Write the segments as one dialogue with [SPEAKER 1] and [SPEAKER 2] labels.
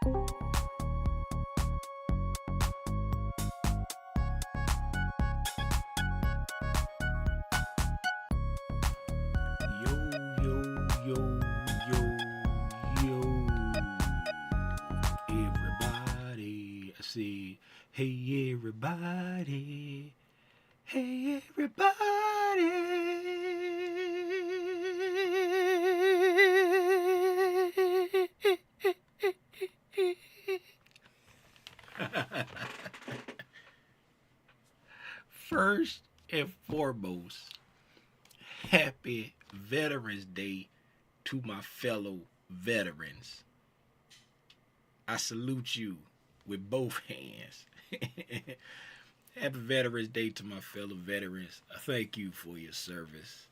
[SPEAKER 1] Yo, yo, yo, yo, yo. Everybody, I say, hey, everybody. Hey, everybody. First and foremost, happy Veterans Day to my fellow veterans. I salute you with both hands. Happy Veterans Day to my fellow veterans. I thank you for your service.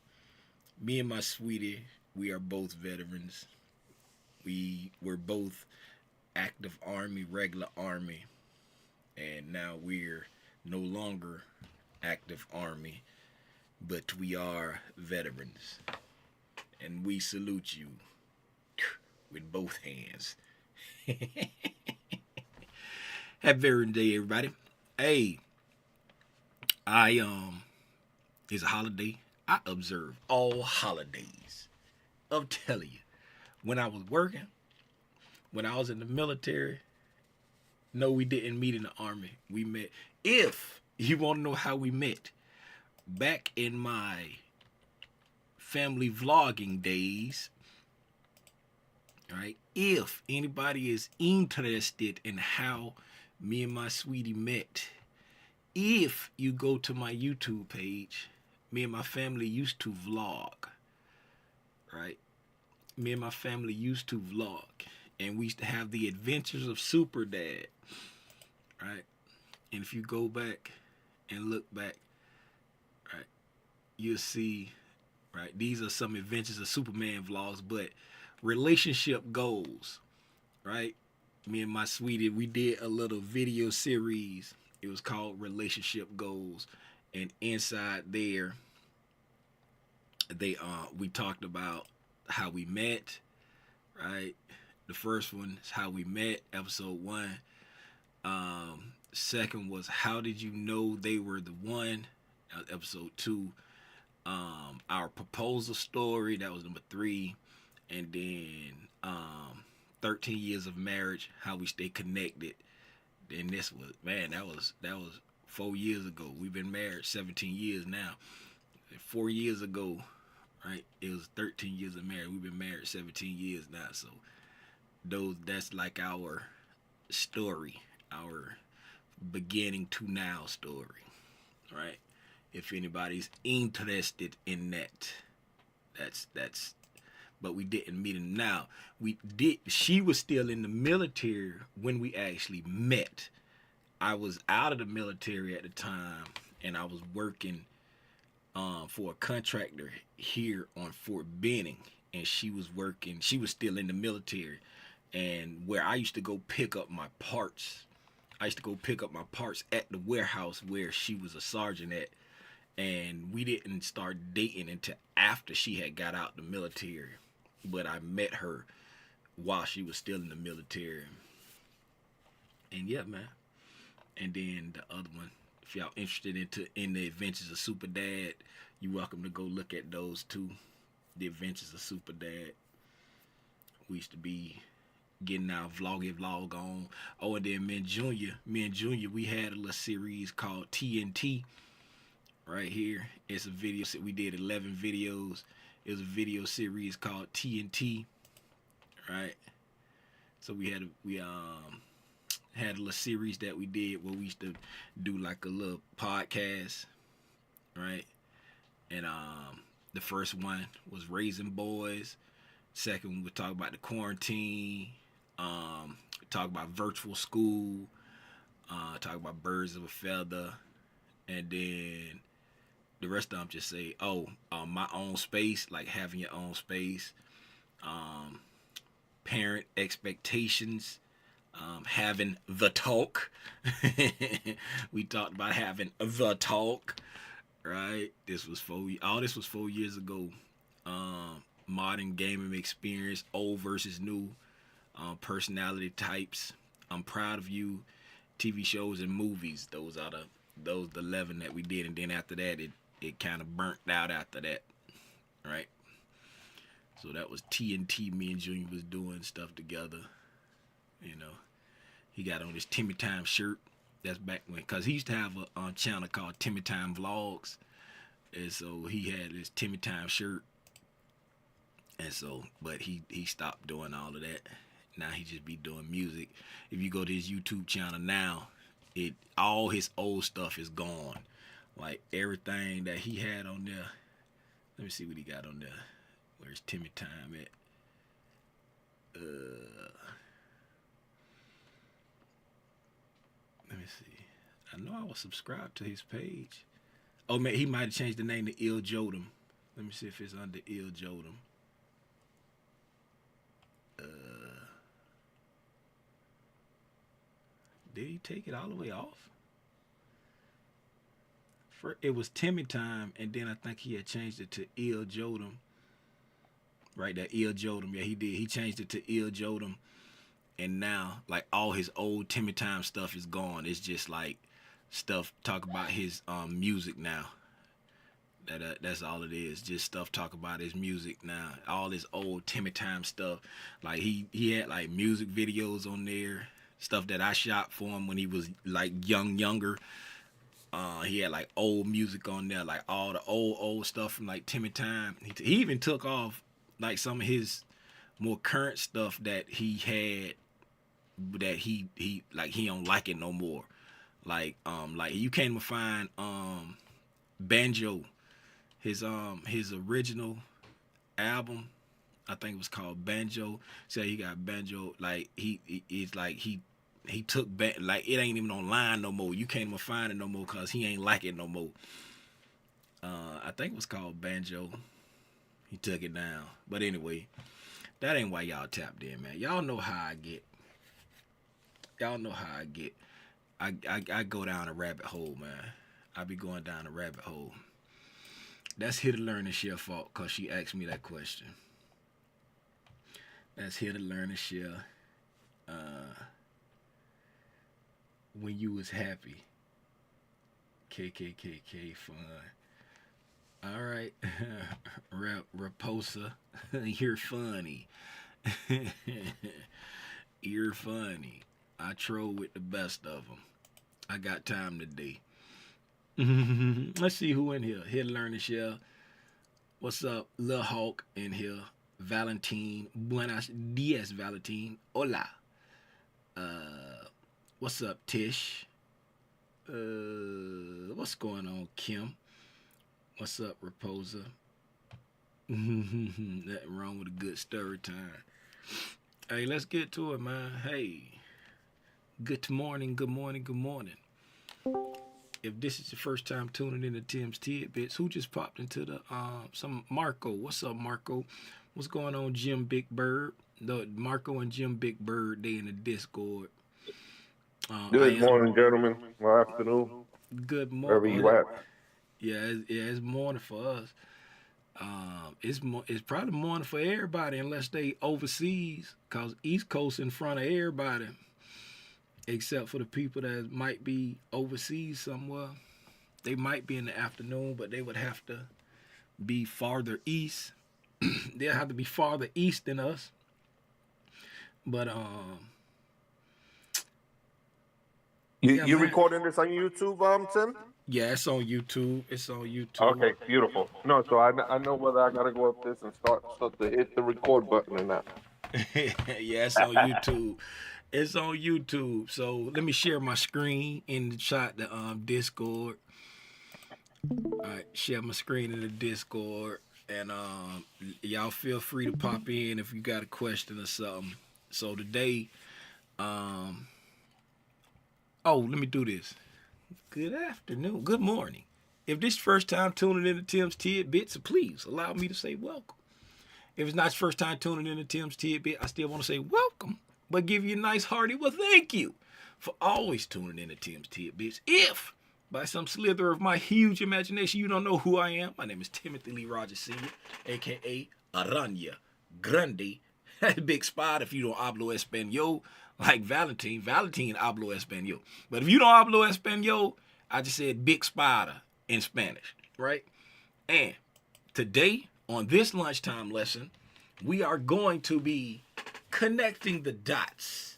[SPEAKER 1] Me and my sweetie, we are both veterans. We were both active Army, regular Army, and now we're no longer active Army, but we are veterans. And we salute you with both hands. Happy Veterans Day, everybody. Hey, it's a holiday. I observe all holidays. I'm telling you, when I was working, when I was in the military, no, we didn't meet in the Army. We met. If you want to know how we met, back in my family vlogging days, right? If anybody is interested in how me and my sweetie met, if you go to my YouTube page, me and my family used to vlog, right? Me and my family used to vlog, and we used to have the adventures of Super Dad, right? And if you go back and look back, right, you'll see, right, these are some adventures of Superman vlogs, but relationship goals, right? Me and my sweetie, we did a little video series. It was called Relationship Goals, and inside there, we talked about how we met, right? The first one is how we met, episode 1. Second was how did you know they were the one, episode 2. Our proposal story, that was number 3. And then 13 years of marriage, how we stay connected. Then this was, man, that was 4 years ago. We've been married 17 years now. 4 years ago, right, it was 13 years of marriage. We've been married 17 years now. So that's like our story, our beginning to now story, right? If anybody's interested in that, that's but we didn't meet him. Now, she was still in the military when we actually met. I was out of the military at the time, and I was working for a contractor here on Fort Benning, and she was still in the military. And where I used to go pick up my parts, at the warehouse where she was a sergeant at. And we didn't start dating until after she had got out the military. But I met her while she was still in the military. And yeah, man. And then the other one, if y'all interested in the Adventures of Super Dad, you're welcome to go look at those too. The Adventures of Super Dad. We used to be getting our vlog on. Oh, and then me and Junior, we had a little series called TNT. Right here, it's a video set. We did 11 videos. It was a video series called TNT, right? So we had a little series that we did where we used to do like a little podcast, right? And the first one was Raising Boys. Second, we talk about the quarantine. We talk about virtual school. Talk about birds of a feather, and then the rest of them just say, my own space, like having your own space, parent expectations, having the talk. We talked about having the talk, right? All this was 4 years ago. Modern gaming experience, old versus new. personality types. I'm proud of you. TV shows and movies. Those are the 11 that we did, and then after that, it kind of burnt out after that, right? So that was TNT. Me and Junior was doing stuff together. You know, he got on his Timmy Time shirt. That's back when, because he used to have a channel called Timmy Time Vlogs, and so he had his Timmy Time shirt. And so, but he stopped doing all of that. Now he just be doing music. If you go to his YouTube channel now, all his old stuff is gone. Like everything that he had on there. Let me see what he got on there. Where's Timmy Time at? Let me see. I know I was subscribed to his page. Oh man, he might have changed the name to Il Jodem. Let me see if it's under Il Jodem. Did he take it all the way off? It was Timmy Time, and then I think he had changed it to Il Jodem. Right there, Il Jodem. Yeah, he did. He changed it to Il Jodem. And now, like, all his old Timmy Time stuff is gone. It's just like stuff talk about his music now. That's all it is. Just stuff talk about his music now. All his old Timmy Time stuff. Like he had like music videos on there. Stuff that I shot for him when he was like younger. He had like old music on there, like all the old stuff from like Timmy Time. He even took off like some of his more current stuff that he had that he don't like it no more. Like you can't even find Banjo, his original album. I think it was called Banjo. So he got Banjo. Like he took back, like it ain't even online no more. You can't even find it no more because he ain't like it no more. I think it was called Banjo. He took it down. But anyway, that ain't why y'all tapped in, man. Y'all know how I get. Y'all know how I get. I go down a rabbit hole, man. I be going down a rabbit hole. That's Here to Learn and Share fault because she asked me that question. That's Here to Learn and Share. When you was happy. KKKK fun. All right. Raposa. You're funny. You're funny. I troll with the best of them. I got time today. Let's see who in here. Here to Learn and Share. What's up? Lil Hawk in here. Valentine. Buenos dias, Valentine. Hola. What's up, Tish? What's going on, Kim? What's up, Raposa? Nothing wrong with a good story time. Hey, let's get to it, man. Hey, good morning, good morning, good morning. If this is your first time tuning in to Tim's Tidbits, who just popped into the some Marco? What's up, Marco? What's going on, Jim Big Bird? The Marco and Jim Big Bird, they in the Discord.
[SPEAKER 2] Good morning, gentlemen. Good afternoon.
[SPEAKER 1] Good morning.
[SPEAKER 2] Wherever you at.
[SPEAKER 1] Yeah, it's morning for us. It's probably morning for everybody unless they overseas, cause East Coast in front of everybody, except for the people that might be overseas somewhere. They might be in the afternoon, but they would have to be farther east. They'll have to be farther east than us. But
[SPEAKER 2] You recording this on YouTube, Tim?
[SPEAKER 1] Yeah, it's on YouTube. It's on YouTube.
[SPEAKER 2] Okay, beautiful. No, so I know whether I gotta go up this and start to hit the record button or not.
[SPEAKER 1] Yeah, it's on YouTube. It's on YouTube. So let me share my screen in the chat, the Discord. All right, share my screen in the Discord, and y'all feel free to pop in if you got a question or something. So today, let me do this. Good afternoon. Good morning. If this is your first time tuning in to Tim's Tidbits, please allow me to say welcome. If it's not your first time tuning in to Tim's Tidbit, I still want to say welcome, but give you a nice hearty thank you for always tuning in to Tim's Tidbits. If by some slither of my huge imagination you don't know who I am, my name is Timothy Lee Rogers Sr., a.k.a. Aranya Grande. Big spot if you don't hablo español, like Valentine. Valentine hablo español. But if you don't hablo español, I just said big spider in Spanish, right? And today, on this lunchtime lesson, we are going to be connecting the dots,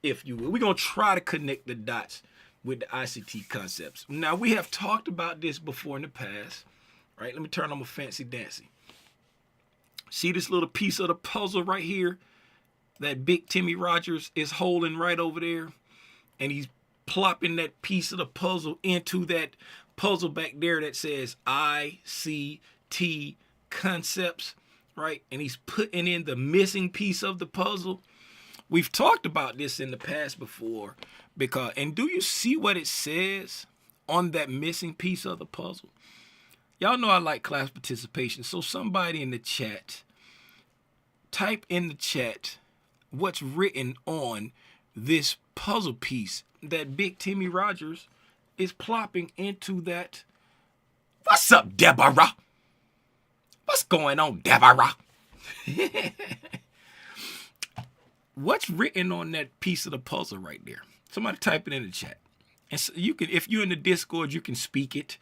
[SPEAKER 1] if you will. We're going to try to connect the dots with the ICT concepts. Now, we have talked about this before in the past, right? Let me turn on my fancy dancy. See this little piece of the puzzle right here that Big Timmy Rogers is holding right over there? And he's plopping that piece of the puzzle into that puzzle back there that says ICT concepts, right? And he's putting in the missing piece of the puzzle. We've talked about this in the past before, because, and do you see what it says on that missing piece of the puzzle? Y'all know I like class participation, so somebody in the chat, type in the chat what's written on this puzzle piece that Big Timmy Rogers is plopping into that. What's up, Deborah? What's going on, Deborah? What's written on that piece of the puzzle right there? Somebody type it in the chat. And so you can, if you're in the Discord, you can speak it.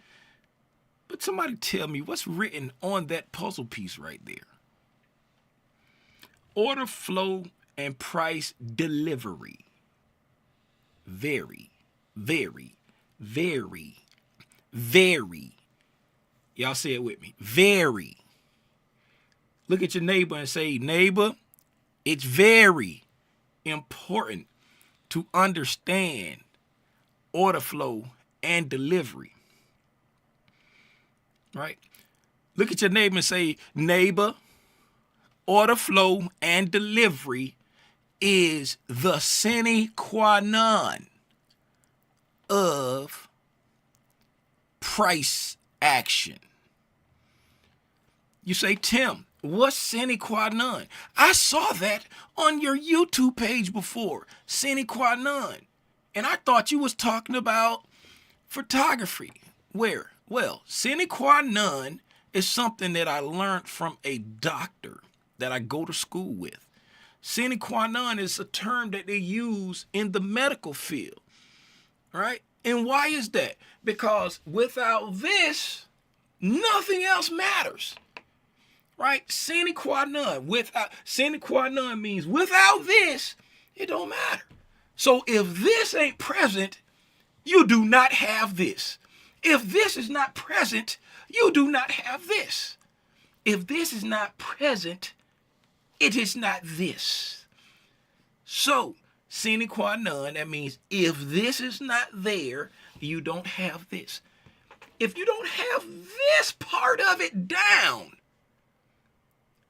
[SPEAKER 1] But somebody tell me what's written on that puzzle piece right there. Order flow and price delivery. Very, very, very, very. Y'all say it with me. Very. Look at your neighbor and say, neighbor, it's very important to understand order flow and delivery. Right? Look at your neighbor and say, neighbor, order flow and delivery is the sine qua non of price action. You say, Tim, what's sine qua non? I saw that on your YouTube page before, sine qua non. And I thought you was talking about photography. Where? Well, sine qua non is something that I learned from a doctor that I go to school with. Sine qua non is a term that they use in the medical field, right? And why is that? Because without this, nothing else matters, right? Sine qua non. Sine qua non means without this, it don't matter. So if this ain't present, you do not have this. If this is not present, you do not have this. If this is not present, it is not this. So, sine qua non, that means if this is not there, you don't have this. If you don't have this part of it down,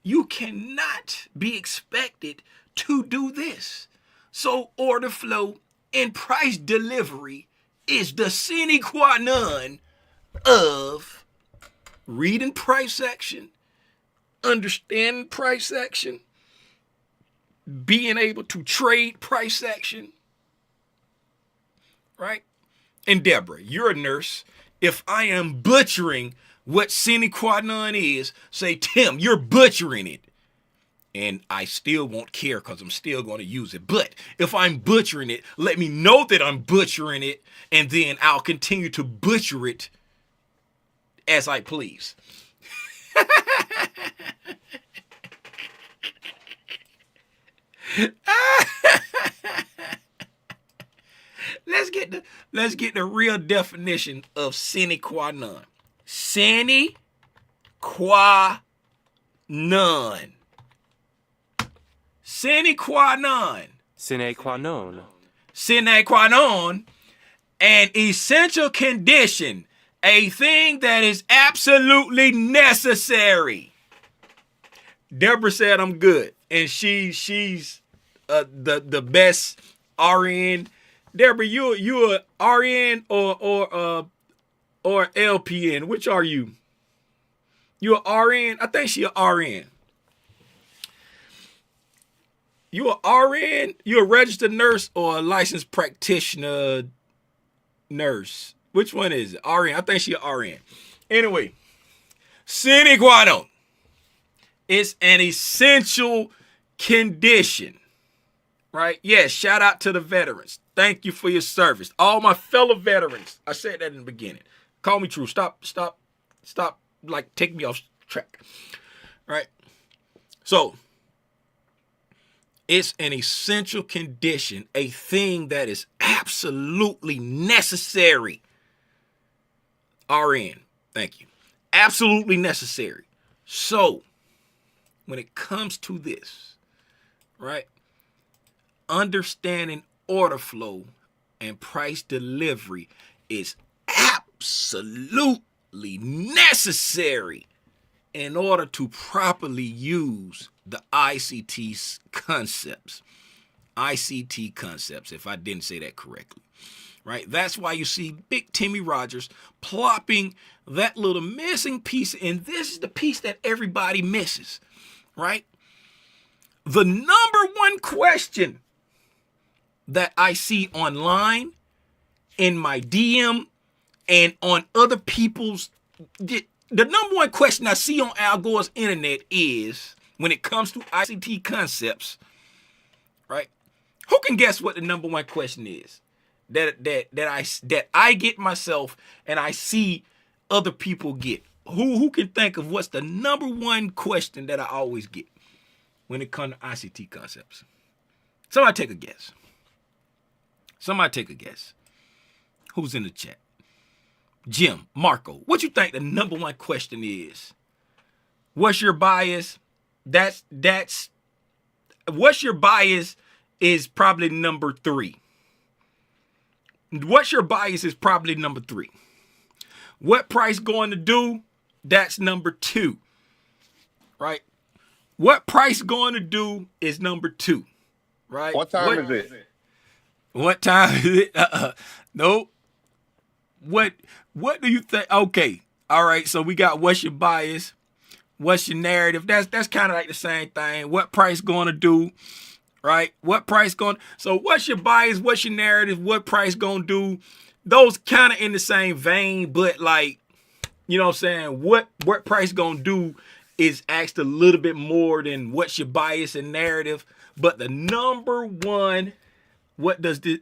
[SPEAKER 1] you cannot be expected to do this. So, order flow and price delivery is the sine qua non of reading price action, understanding price action, being able to trade price action, right? And Deborah, you're a nurse. If I am butchering what sine qua non is, say, Tim, you're butchering it. And I still won't care because I'm still going to use it. But if I'm butchering it, let me know that I'm butchering it, and then I'll continue to butcher it as I please. Let's get the real definition of sine qua non. Sine qua non. Sine qua non.
[SPEAKER 3] Sine qua non.
[SPEAKER 1] Sine qua non. An essential condition. A thing that is absolutely necessary. Deborah said I'm good. And she's the best RN. Deborah, you a RN or LPN? Which are you? You a RN? I think she a RN. You a RN? You a registered nurse or a licensed practitioner nurse? Which one is it? RN. I think she a RN. Anyway, sine qua non. It's an essential condition, right? Yes, shout out to the veterans. Thank you for your service. All my fellow veterans. I said that in the beginning. Call me true. Stop, like, take me off track, right? So, it's an essential condition, a thing that is absolutely necessary. RN, thank you. Absolutely necessary. So, when it comes to this, right, understanding order flow and price delivery is absolutely necessary in order to properly use the ICT concepts. ICT concepts, if I didn't say that correctly. Right? That's why you see Big Timmy Rogers plopping that little missing piece, and this is the piece that everybody misses, right? The number one question that I see online, in my DM, and on other people's, the number one question I see on Al Gore's internet is, when it comes to ICT concepts, right? Who can guess what the number one question is that I get myself and I see other people get? Who can think of what's the number one question that I always get when it comes to ICT concepts? Somebody take a guess. Who's in the chat? Jim, Marco, what you think the number one question is? What's your bias? What's your bias is probably number 3. What's your bias is probably number 3. What price going to do? That's number 2. Right? What price going to do is number 2. Right?
[SPEAKER 2] What time is it?
[SPEAKER 1] What time is it? Nope. What do you think? Okay. All right. So we got what's your bias? What's your narrative? That's kind of like the same thing. What price going to do? Right? What price going? So what's your bias? What's your narrative? What price going to do? Those kind of in the same vein, but like, you know what I'm saying? What price going to do is asked a little bit more than what's your bias and narrative. But the number one, what does this,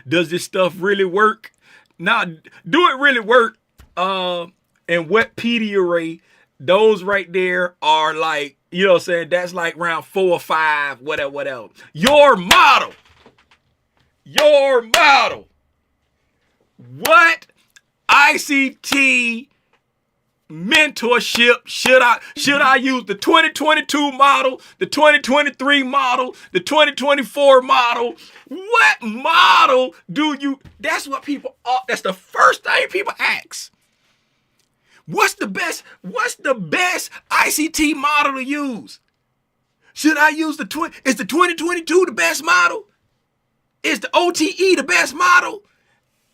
[SPEAKER 1] does this stuff really work? Now, do it really work? And what PD array, those right there are like, you know what I'm saying? That's like round 4 or 5, whatever. Your model. What ICT mentorship should I use? The 2022 model, the 2023 model, the 2024 model? What model do you? That's what people are. That's the first thing people ask. What's the best ICT model to use? Should I use is the 2022 the best model? Is the OTE the best model?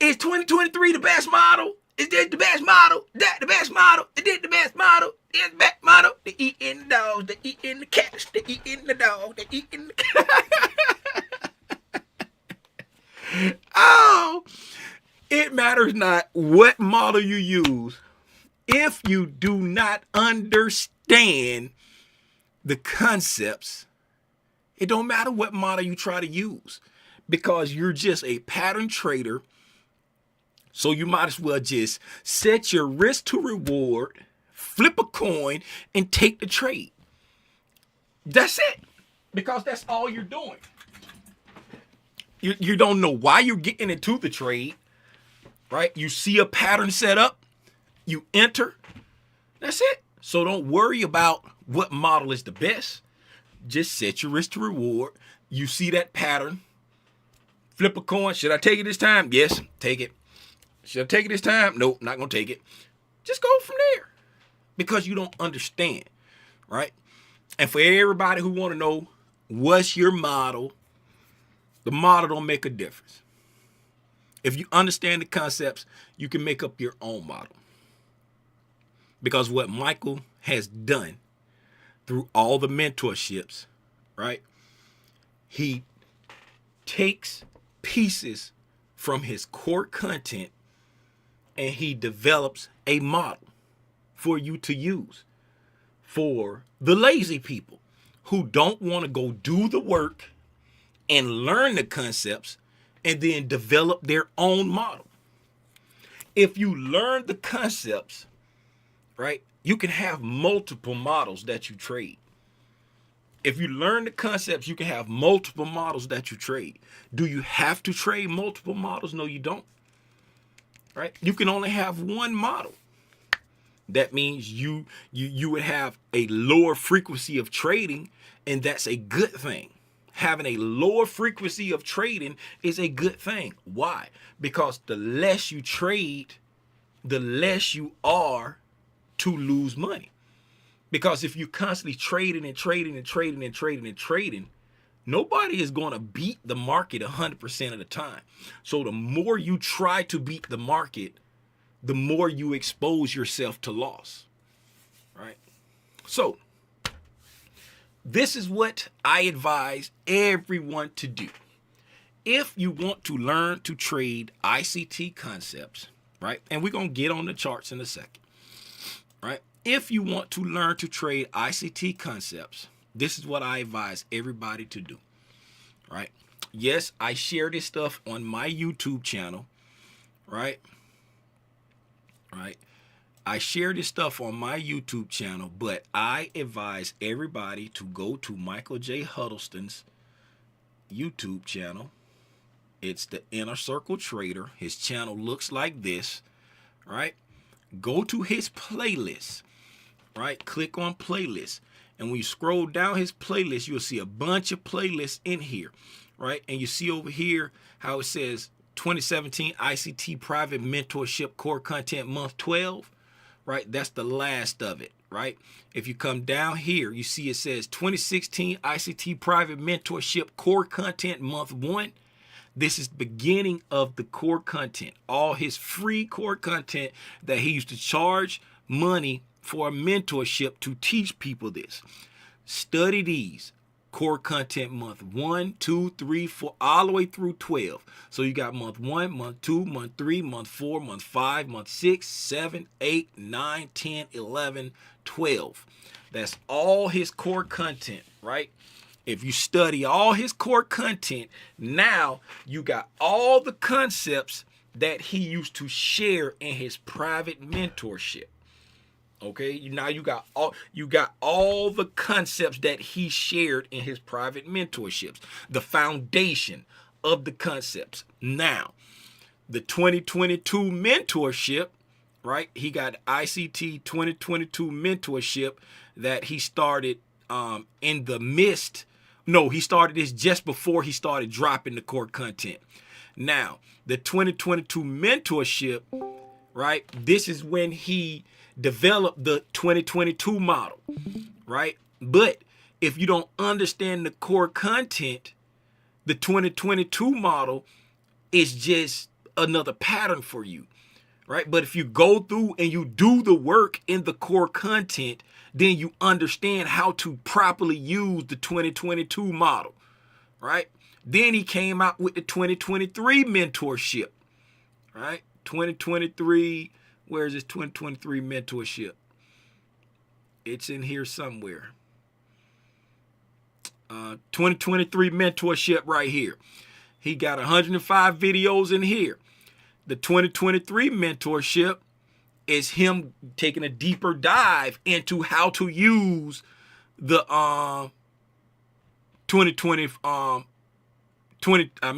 [SPEAKER 1] Is 2023 the best model? Is this the best model? That the best model? Is this the best model? Is the best model? They eating the dogs, they eating the cats, they eating the dog, they eating the cat. Oh, it matters not what model you use. If you do not understand the concepts, it don't matter what model you try to use, because you're just a pattern trader. So you might as well just set your risk to reward, flip a coin, and take the trade. That's it. Because that's all you're doing. You don't know why you're getting into the trade, right? You see a pattern set up, you enter. That's it. So don't worry about what model is the best. Just set your risk to reward. You see that pattern, flip a coin. Should I take it this time? Yes, take it. Should I take it this time? Nope, not going to take it. Just go from there. Because you don't understand, right? And for everybody who want to know what's your model, the model don't make a difference. If you understand the concepts, you can make up your own model. Because what Michael has done through all the mentorships, right? He takes pieces from his core content and he develops a model for you to use, for the lazy people who don't want to go do the work and learn the concepts and then develop their own model. If you learn the concepts, right, you can have multiple models that you trade. If you learn the concepts, you can have multiple models that you trade. Do you have to trade multiple models? No, you don't. Right? You can only have one model. That means you would have a lower frequency of trading, and that's a good thing. Having a lower frequency of trading is a good thing. Why? Because the less you trade, the less you are to lose money. Because if you're constantly trading and trading and trading and trading and trading, nobody is going to beat the market 100% of the time. So the more you try to beat the market, the more you expose yourself to loss, right? So this is what I advise everyone to do. If you want to learn to trade ICT concepts, right? And we're going to get on the charts in a second, right? If you want to learn to trade ICT concepts, this is what I advise everybody to do, right? Yes, I share this stuff on my YouTube channel, right? Right? I share this stuff on my YouTube channel, but I advise everybody to go to Michael J. Huddleston's YouTube channel. It's the Inner Circle Trader. His channel looks like this, right? Go to his playlist, right? Click on playlist. And when you scroll down his playlist, you'll see a bunch of playlists in here, right? And you see over here how it says 2017 ICT Private Mentorship Core Content Month 12, right? That's the last of it, right? If you come down here, you see it says 2016 ICT Private Mentorship Core Content Month 1. This is the beginning of the core content, all his free core content that he used to charge money for a mentorship to teach people this. Study these. Core content month 1, 2, 3, 4, all the way through 12. So you got month 1, month 2, month 3, month 4, month 5, month 6, 7, 8, 9, 10, 11, 12. That's all his core content, right? If you study all his core content, now you got all the concepts that he used to share in his private mentorship. Okay, now you got all the concepts that he shared in his private mentorships, the foundation of the concepts. Now, the 2022 mentorship, right? He got ICT 2022 mentorship that he started in the midst. No, he started this just before he started dropping the core content. Now, the 2022 mentorship, right? This is when he developed the 2022 model, right? But if you don't understand the core content, the 2022 model is just another pattern for you, right? But if you go through and you do the work in the core content, then you understand how to properly use the 2022 model, right? Then he came out with the 2023 mentorship, right? 2023, where is this 2023 mentorship? It's in here somewhere. 2023 mentorship right here. He got 105 videos in here. The 2023 mentorship is him taking a deeper dive into how to use the 2020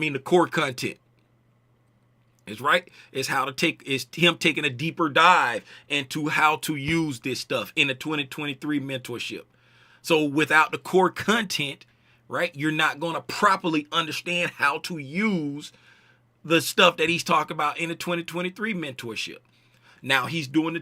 [SPEAKER 1] the core content. It's right. It's him taking a deeper dive into how to use this stuff in the 2023 mentorship. So without the core content, right, you're not going to properly understand how to use the stuff that he's talking about in the 2023 mentorship. Now he's doing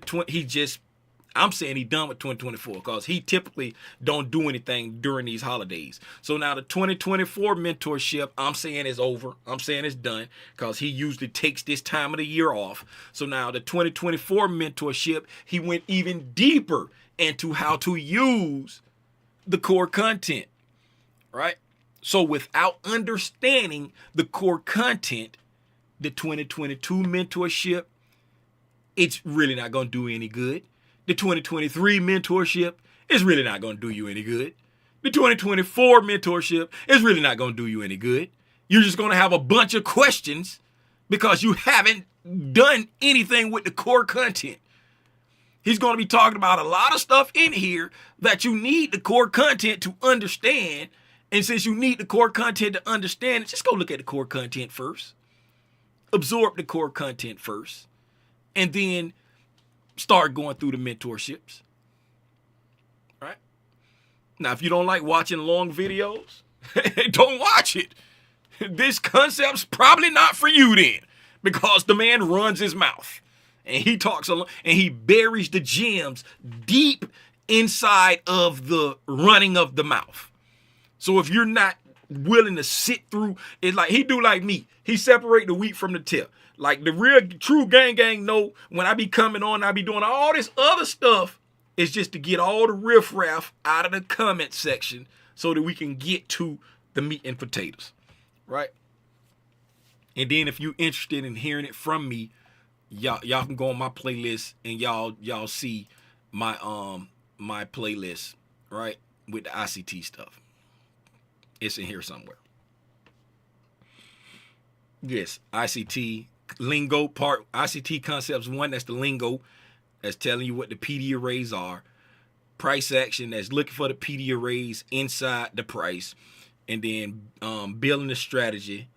[SPEAKER 1] I'm saying he's done with 2024 because he typically don't do anything during these holidays. So now the 2024 mentorship, I'm saying is over. I'm saying it's done because he usually takes this time of the year off. So now the 2024 mentorship, he went even deeper into how to use the core content, right? So without understanding the core content, the 2022 mentorship, it's really not going to do any good. The 2023 mentorship is really not going to do you any good. The 2024 mentorship is really not going to do you any good. You're just going to have a bunch of questions because you haven't done anything with the core content. He's going to be talking about a lot of stuff in here that you need the core content to understand. And since you need the core content to understand it, just go look at the core content first. Absorb the core content first. And then start going through the mentorships. Right? Now, if you don't like watching long videos, don't watch it. This concept's probably not for you then, because the man runs his mouth and he talks a lot and he buries the gems deep inside of the running of the mouth. So if you're not willing to sit through it, like he do like me, he separate the wheat from the tip. Like the real true gang know when I be coming on, I be doing all this other stuff. It's just to get all the riffraff out of the comment section so that we can get to the meat and potatoes. Right? And then if you're interested in hearing it from me, y'all can go on my playlist and y'all see my my playlist, right? With the ICT stuff. It's in here somewhere. Yes, ICT lingo part, ICT concepts 1, that's the lingo. That's telling you what the PD arrays are. Price action, that's looking for the PD arrays inside the price. And then building a strategy,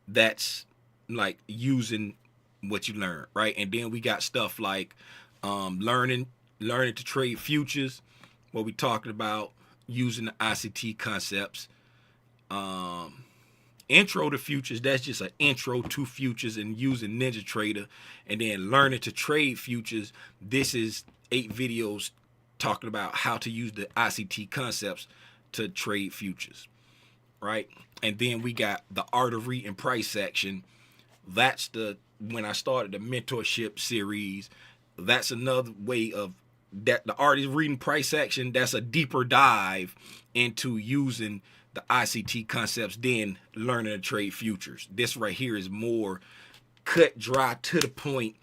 [SPEAKER 1] that's like using what you learn, right? And then we got stuff like learning to trade futures, what we talking about, using the ICT concepts. Intro to futures, that's just an intro to futures and using NinjaTrader. And then learning to trade futures, this is 8 videos talking about how to use the ICT concepts to trade futures, right? And then we got the art of reading price action. That's when I started the mentorship series, that's another way of that. The art of reading price action, that's a deeper dive into using the ICT concepts, then learning to trade futures. This right here is more cut dry to the point.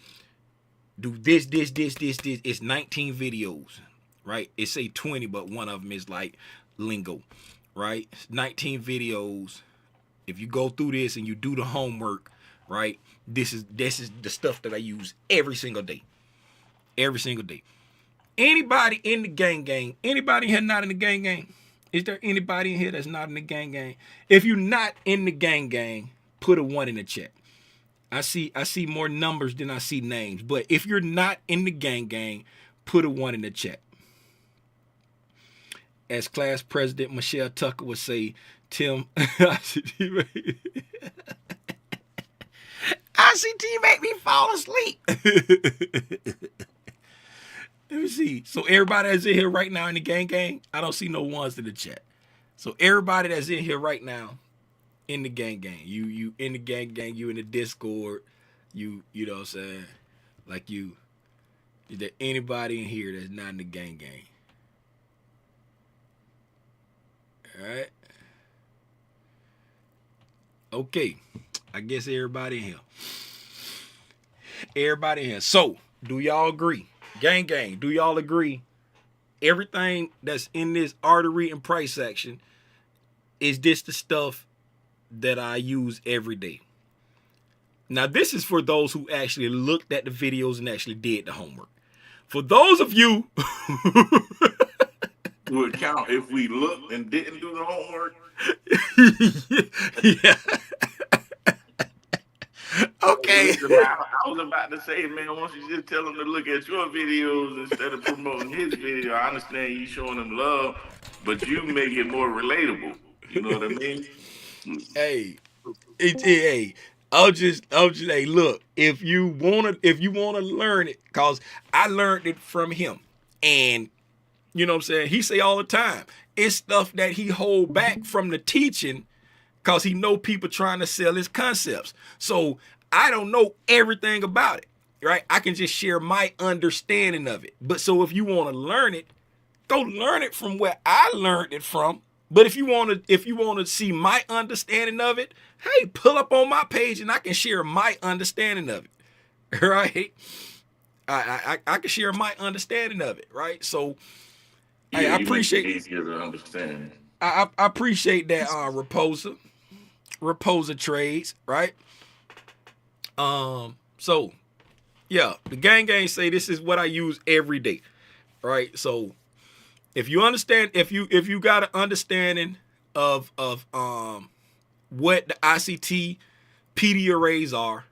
[SPEAKER 1] Do this. It's 19 videos, right? It say 20, but one of them is like lingo, right? 19 videos. If you go through this and you do the homework, right? This is the stuff that I use every single day. Every single day. Anybody in the gang? Anybody here not in the gang? Is there anybody in here that's not in the gang? If you're not in the gang, put a 1 in the chat. I see more numbers than I see names. But if you're not in the gang, put a 1 in the chat. As class president Michelle Tucker would say, Tim, ICT make me fall asleep. Let me see. So everybody that's in here right now in the gang, I don't see no 1s in the chat. So everybody that's in here right now in the gang, you in the gang, you in the Discord, you know what I'm saying? Like is there anybody in here that's not in the gang? All right. Okay. I guess everybody in here. Everybody in here. So, do y'all agree? Gang, do y'all agree? Everything that's in this artery and price section, is this the stuff that I use every day? Now, this is for those who actually looked at the videos and actually did the homework. For those of you
[SPEAKER 3] would count if we looked and didn't do the homework.
[SPEAKER 1] Yeah. Okay.
[SPEAKER 3] I was about to say, man, once you just tell them to look at your videos instead of promoting his video, I understand you showing them love, but you make it more relatable. You know what I mean?
[SPEAKER 1] Hey, I'll just hey, look, if you wanna learn it, cause I learned it from him, and you know what I'm saying, he say all the time, it's stuff that he hold back from the teaching, cause he know people trying to sell his concepts. So I don't know everything about it, right? I can just share my understanding of it. But so if you want to learn it, go learn it from where I learned it from. But if you want to see my understanding of it, hey, pull up on my page and I can share my understanding of it. Right? I can share my understanding of it, right? So Hey,
[SPEAKER 3] Yeah,
[SPEAKER 1] I
[SPEAKER 3] you make it
[SPEAKER 1] appreciate
[SPEAKER 3] easier to understand.
[SPEAKER 1] I appreciate that Raposa trades, right? So yeah, the gang say this is what I use every day, right? So if you understand, if you got an understanding of what the ICT PD arrays are,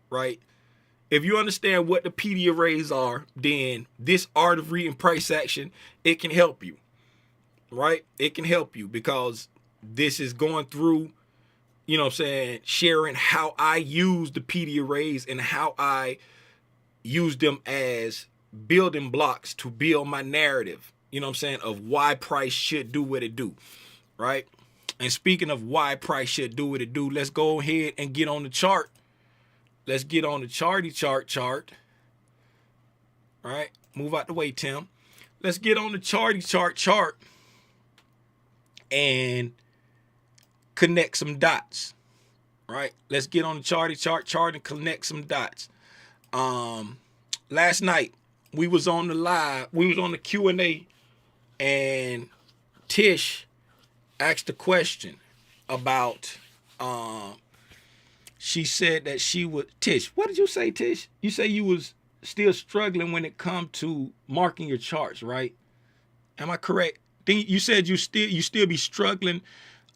[SPEAKER 1] right? If you understand what the PD arrays are, then this art of reading price action, it can help you, right? It can help you because this is going through, you know what I'm saying, sharing how I use the PD arrays and how I use them as building blocks to build my narrative, you know what I'm saying, of why price should do what it do, right? And speaking of why price should do what it do, let's go ahead and get on the chart. Let's get on the chart. All right, move out the way, Tim. Let's get on the chart and connect some dots. Right, let's get on the chart and connect some dots. Last night we was on the Q&A, and Tish asked a question about she said that she would. Tish, what did you say, Tish? You say you was still struggling when it come to marking your charts, right? Am I correct? You said you still be struggling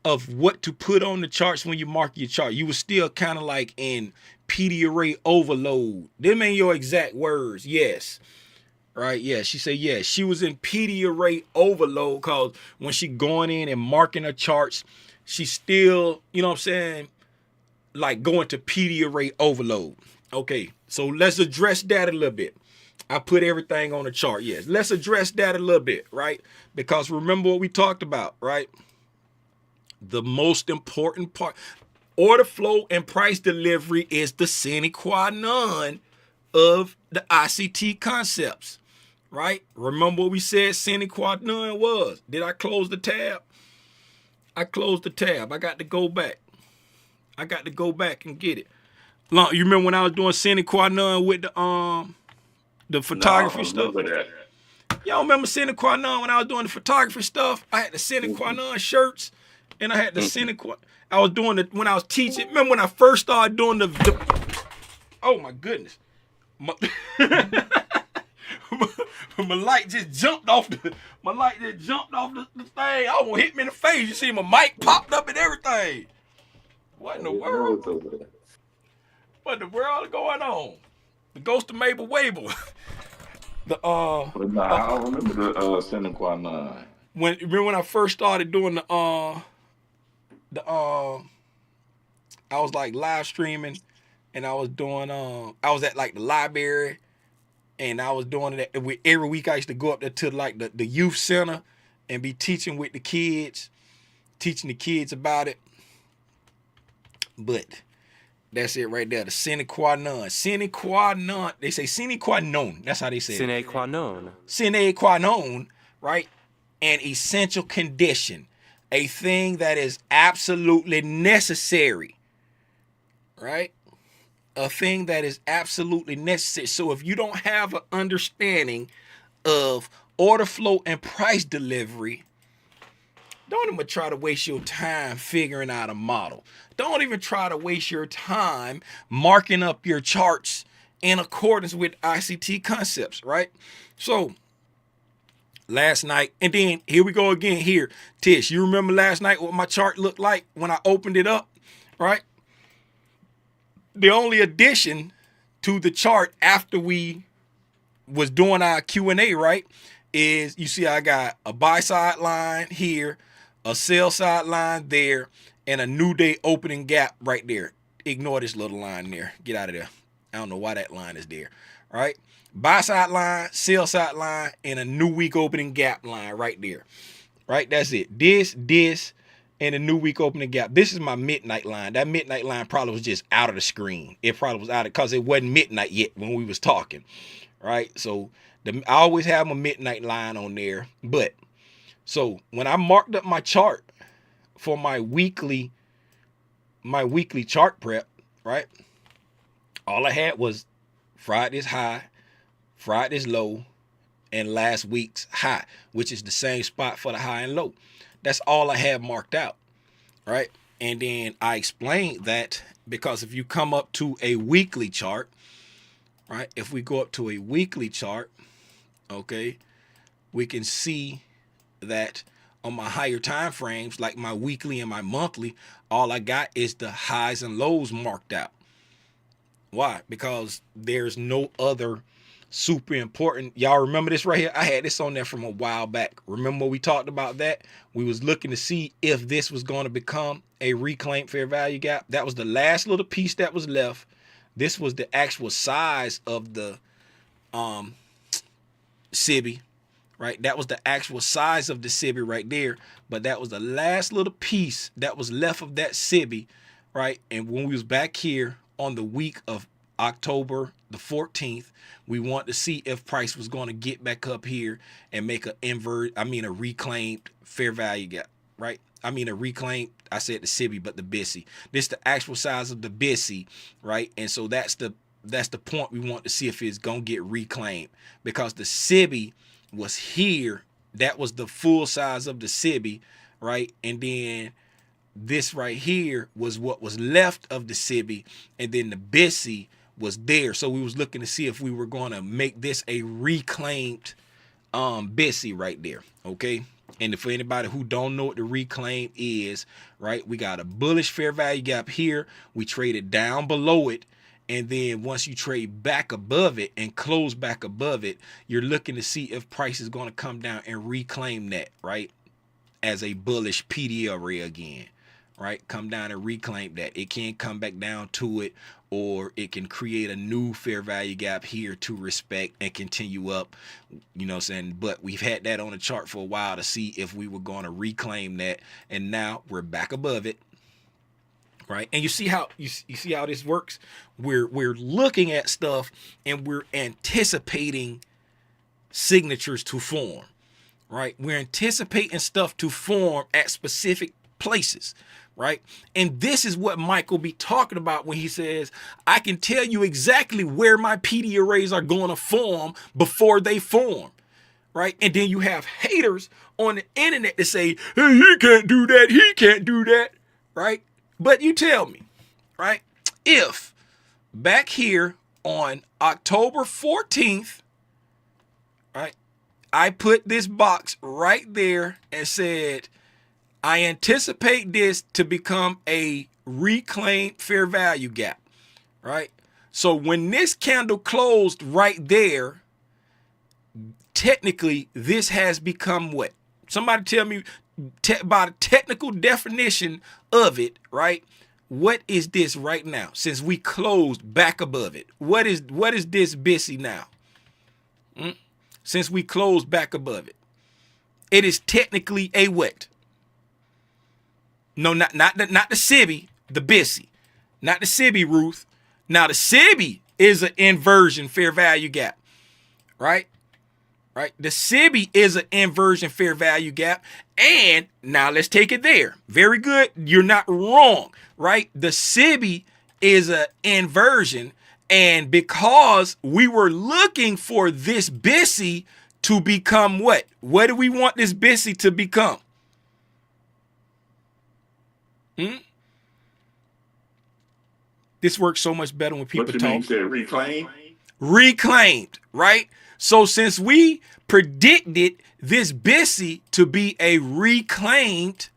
[SPEAKER 1] of what to put on the charts when you mark your chart. You was still kind of like in PD array overload. Them ain't your exact words. Yes. Right, yeah. She said yes. She was in PD array overload because when she going in and marking her charts, she still, you know what I'm saying, like going to PD array overload. Okay, so let's address that a little bit. I put everything on the chart. Yes, let's address that a little bit, right? Because remember what we talked about, right? The most important part, order flow and price delivery is the sine qua non of the ICT concepts, right? Remember what we said sine qua non was. Did I close the tab? I closed the tab. I got to go back. And get it. You remember when I was doing sine qua non with the photography stuff?
[SPEAKER 3] That.
[SPEAKER 1] Y'all remember sine qua non when I was doing the photography stuff? I had the sine qua non shirts, and I had the sine qua. I was doing it when I was teaching. Remember when I first started doing the oh my goodness, my light just jumped off the thing. I almost hit me in the face. You see my mic popped up and everything. What in the world? What in the world is going on? The ghost of Mabel Wable.
[SPEAKER 3] I don't remember the sine qua non.
[SPEAKER 1] Remember when I first started doing I was like live streaming, and I was doing I was at like the library, and I was doing it every week. I used to go up there to like the youth center and be teaching with the kids, teaching the kids about it. But that's it right there. The sine qua non. Sine qua non. They say sine qua non. That's how they say
[SPEAKER 4] Sine
[SPEAKER 1] it.
[SPEAKER 4] qua non.
[SPEAKER 1] Sine qua non, right? An essential condition. A thing that is absolutely necessary. Right? A thing that is absolutely necessary. So if you don't have an understanding of order flow and price delivery, don't even try to waste your time figuring out a model. Don't even try to waste your time marking up your charts in accordance with ICT concepts, right? So last night, and then here we go again here. Tish, you remember last night what my chart looked like when I opened it up, right? The only addition to the chart after we was doing our Q&A, right, is you see I got a buy side line here, a sell side line there, and a new day opening gap right there. Ignore this little line there. Get out of there. I don't know why that line is there. All right. Buy side line, sell side line, and a new week opening gap line right there. Right. That's it. This, and a new week opening gap. This is my midnight line. That midnight line probably was just out of the screen. It probably was out of because it wasn't midnight yet when we was talking. Right. So I always have my midnight line on there. But so when I marked up my chart for my weekly chart prep, right? All I had was Friday's high, Friday's low, and last week's high, which is the same spot for the high and low. That's all I have marked out, right? And then I explained that because if you come up to a weekly chart, right? If we go up to a weekly chart, okay, we can see that on my higher time frames, like my weekly and my monthly, all I got is the highs and lows marked out. Why? Because there's no other super important. Y'all remember this right here? I had this on there from a while back. Remember we talked about that? We was looking to see if this was going to become a reclaimed fair value gap. That was the last little piece that was left. This was the actual size of the SIBI, right? That was the actual size of the SIBI right there. But that was the last little piece that was left of that SIBI, right? And when we was back here on the week of October the 14th, we want to see if price was going to get back up here and make a reclaimed fair value gap, right? I said the SIBI, but the BISI. This is the actual size of the BISI, right? And so that's the point we want to see if it's going to get reclaimed, because the SIBI was here. That was the full size of the SIBI, right? And then this right here was what was left of the SIBI, and then the BISI was there. So we was looking to see if we were going to make this a reclaimed BISI right there, okay? And for anybody who don't know what the reclaim is, right, we got a bullish fair value gap here. We traded down below it, and then once you trade back above it and close back above it, you're looking to see if price is going to come down and reclaim that, right, as a bullish PD array again, right? Come down and reclaim that. It can come back down to it, or it can create a new fair value gap here to respect and continue up, you know what I'm saying? But we've had that on the chart for a while to see if we were going to reclaim that, and now we're back above it, right? And you see how this works? We're looking at stuff and we're anticipating signatures to form, right? We're anticipating stuff to form at specific places, right? And this is what Michael be talking about when he says, I can tell you exactly where my PD arrays are going to form before they form, right? And then you have haters on the internet that say, hey, he can't do that, he can't do that, right? But you tell me, right? If back here on October 14th, right, I put this box right there and said, I anticipate this to become a reclaimed fair value gap, right? So when this candle closed right there, technically this has become what? Somebody tell me by the technical definition of it, right? What is this right now? Since we closed back above it, what is this BISI now? Since we closed back above it, it is technically a what? No, not the SIBI, the BISI, not the SIBI, Ruth. Now the SIBI is an inversion fair value gap, right? Right. The SIBI is an inversion fair value gap, and now let's take it there. Very good. You're not wrong, right? The SIBI is an inversion, and because we were looking for this BISI to become what? What do we want this BISI to become? This works so much better when people
[SPEAKER 3] what you
[SPEAKER 1] talk.
[SPEAKER 3] Mean, you said reclaim?
[SPEAKER 1] Reclaimed, right? So since we predicted this BISI to be a reclaimed,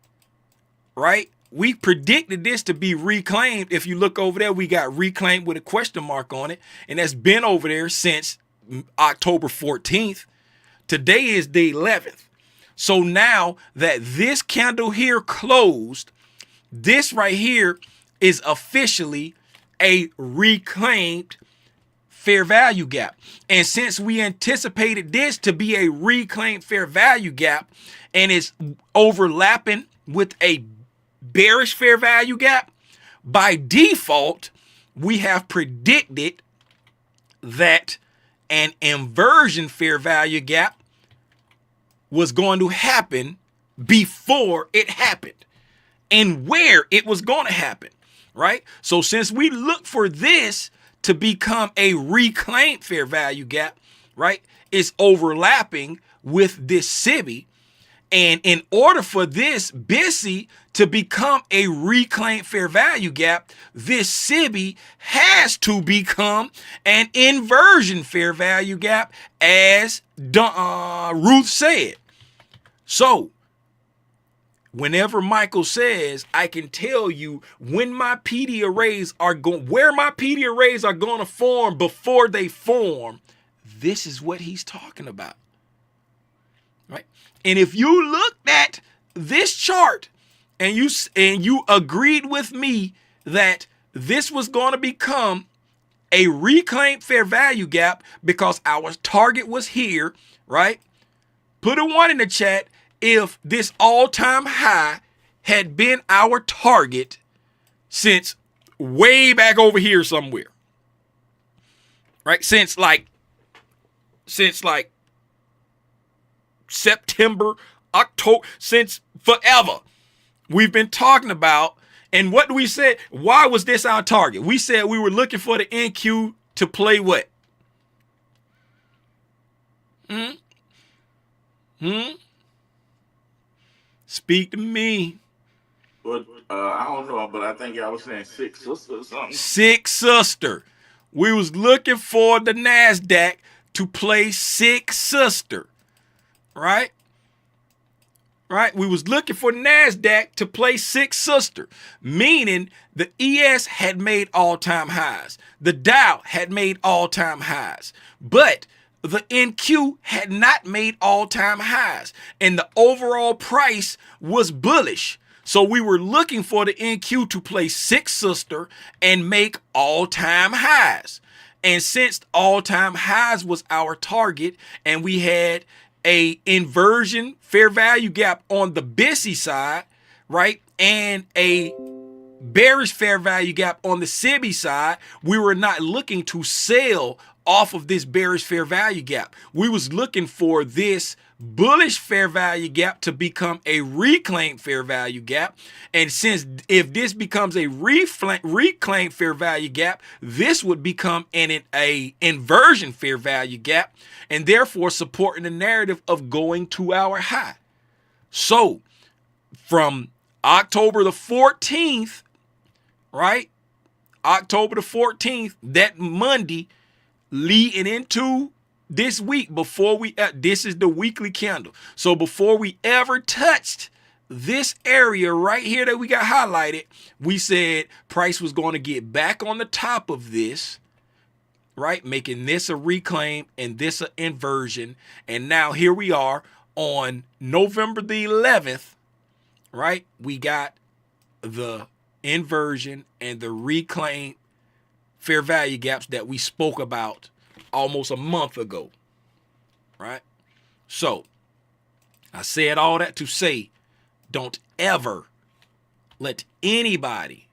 [SPEAKER 1] right? We predicted this to be reclaimed. If you look over there, we got reclaimed with a question mark on it, and that's been over there since October 14th. Today is the 11th. So now that this candle here closed, this right here is officially a reclaimed fair value gap. And since we anticipated this to be a reclaimed fair value gap and it's overlapping with a bearish fair value gap, by default, we have predicted that an inversion fair value gap was going to happen before it happened and where it was going to happen, right? So since we look for this to become a reclaimed fair value gap, right, is overlapping with this SIBI. And in order for this BISI to become a reclaimed fair value gap, this SIBI has to become an inversion fair value gap, as Ruth said. So whenever Michael says, I can tell you when my PD arrays are going, where my PD arrays are going to form before they form, this is what he's talking about. Right? And if you looked at this chart and you agreed with me that this was going to become a reclaimed fair value gap because our target was here, right? Put a 1 in the chat if this all-time high had been our target since way back over here somewhere. Right? Since like September, October, since forever. We've been talking about, and what do we say? Why was this our target? We said we were looking for the NQ to play what? Speak to me.
[SPEAKER 3] But I don't know, but I think y'all was saying 6 sister or something.
[SPEAKER 1] 6 sister. We was looking for the NASDAQ to play 6 sister. Right? Right? We was looking for NASDAQ to play 6 sister, meaning the ES had made all-time highs. The Dow had made all-time highs. But the NQ had not made all-time highs. And the overall price was bullish. So we were looking for the NQ to play 6 sister and make all-time highs. And since all-time highs was our target and we had a inversion fair value gap on the BISI side, right, and a bearish fair value gap on the SIBI side, we were not looking to sell off of this bearish fair value gap. We was looking for this bullish fair value gap to become a reclaimed fair value gap. And since if this becomes a reclaimed fair value gap, this would become an inversion fair value gap, and therefore supporting the narrative of going to our high. So from October the 14th, right? October the 14th, that Monday, leading into this week, before we, this is the weekly candle. So before we ever touched this area right here that we got highlighted, we said price was going to get back on the top of this, right? Making this a reclaim and this an inversion. And now here we are on November the 11th, right? We got the inversion and the reclaim fair value gaps that we spoke about almost a month ago, right? So I said all that to say, don't ever let anybody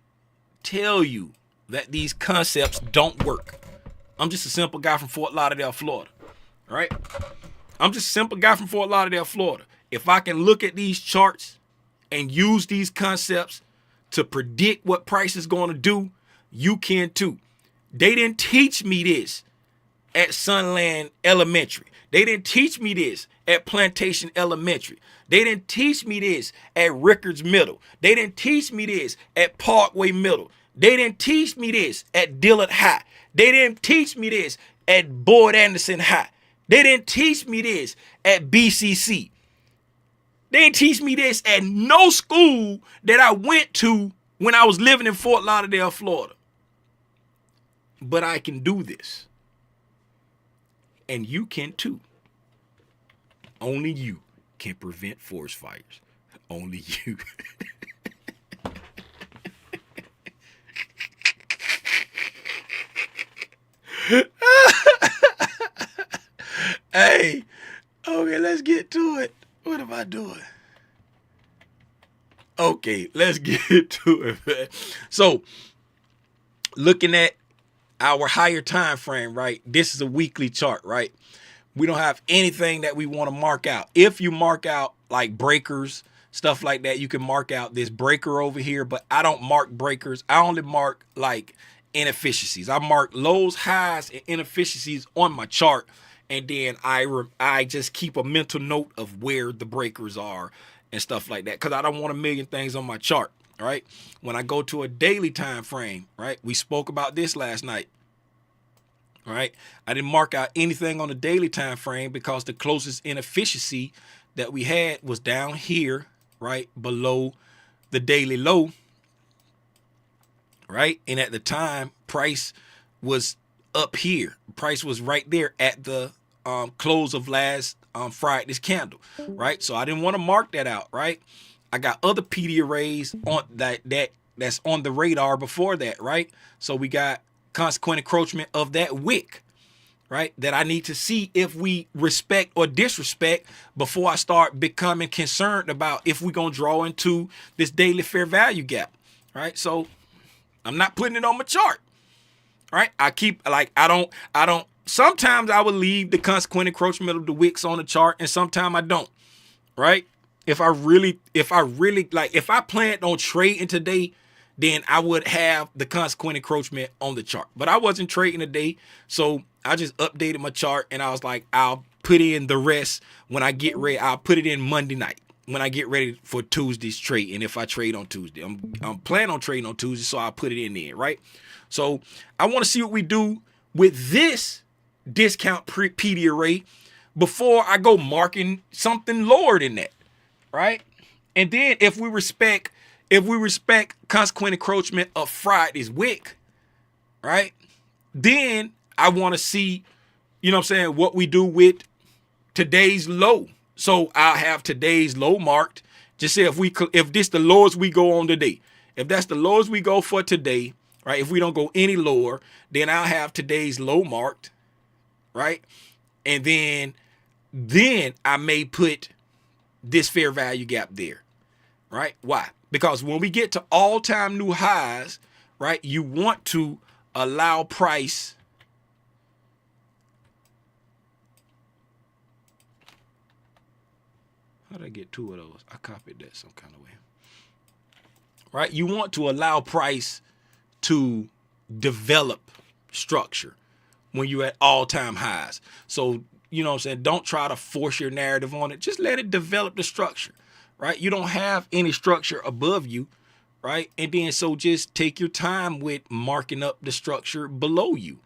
[SPEAKER 1] tell you that these concepts don't work. I'm just a simple guy from Fort Lauderdale, Florida, right? I'm just a simple guy from Fort Lauderdale, Florida. If I can look at these charts and use these concepts to predict what price is going to do, you can too. They didn't teach me this at Sunland Elementary. They didn't teach me this at Plantation Elementary. They didn't teach me this at Rickards Middle. They didn't teach me this at Parkway Middle. They didn't teach me this at Dillard High. They didn't teach me this at Boyd Anderson High. They didn't teach me this at BCC. They didn't teach me this at no school that I went to when I was living in Fort Lauderdale, Florida. But I can do this. And you can too. Only you can prevent forest fires. Only you. Hey, okay, let's get to it. What am I doing? Okay, let's get to it, man. So, looking at our higher time frame, right? This is a weekly chart, right? We don't have anything that we want to mark out. If you mark out like breakers, stuff like that, you can mark out this breaker over here, but I don't mark breakers. I only mark like inefficiencies. I mark lows, highs, and inefficiencies on my chart, and then I just keep a mental note of where the breakers are and stuff like that, because I don't want a million things on my chart. Right? When I go to a daily time frame, right? We spoke about this last night. Right? I didn't mark out anything on the daily time frame because the closest inefficiency that we had was down here, right? Below the daily low. Right? And at the time, price was up here. Price was right there at the close of last Friday's candle. Right? So I didn't want to mark that out, right? I got other PD arrays on that's on the radar before that, right? So we got consequent encroachment of that wick, right? That I need to see if we respect or disrespect before I start becoming concerned about if we're gonna draw into this daily fair value gap, right? So I'm not putting it on my chart, right? I keep like I don't. Sometimes I will leave the consequent encroachment of the wicks on the chart, and sometimes I don't, right? If I planned on trading today, then I would have the consequent encroachment on the chart. But I wasn't trading today, so I just updated my chart and I was like, I'll put in the rest when I get ready. I'll put it in Monday night when I get ready for Tuesday's trade. And if I trade on Tuesday, I'm planning on trading on Tuesday, so I'll put it in there, right? So I want to see what we do with this discount PD array before I go marking something lower than that. Right? And then if we respect consequent encroachment of Friday's wick, right? Then I want to see, you know what I'm saying, what we do with today's low. So I'll have today's low marked. Just say if this the lowest we go on today. If that's the lowest we go for today, right? If we don't go any lower, then I'll have today's low marked, right? And then I may put this fair value gap there, right? Why? Because when we get to all-time new highs, right, you want to allow price how did I get two of those? I copied that some kind of way, right? You want to allow price to develop structure when you're at all-time highs. So you know what I'm saying? Don't try to force your narrative on it. Just let it develop the structure, right? You don't have any structure above you, right? And then so just take your time with marking up the structure below you,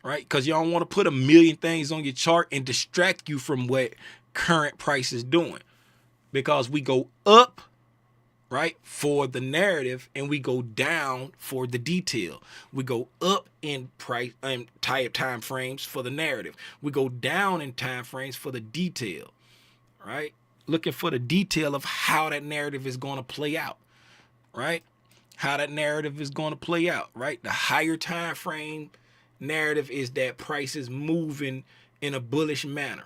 [SPEAKER 1] right? Because you don't want to put a million things on your chart and distract you from what current price is doing. Because we go up, right, for the narrative, and we go down for the detail. We go up in price and time frames for the narrative. We go down in time frames for the detail, right? Looking for the detail of how that narrative is going to play out, right? How that narrative is going to play out, right? The higher time frame narrative is that price is moving in a bullish manner.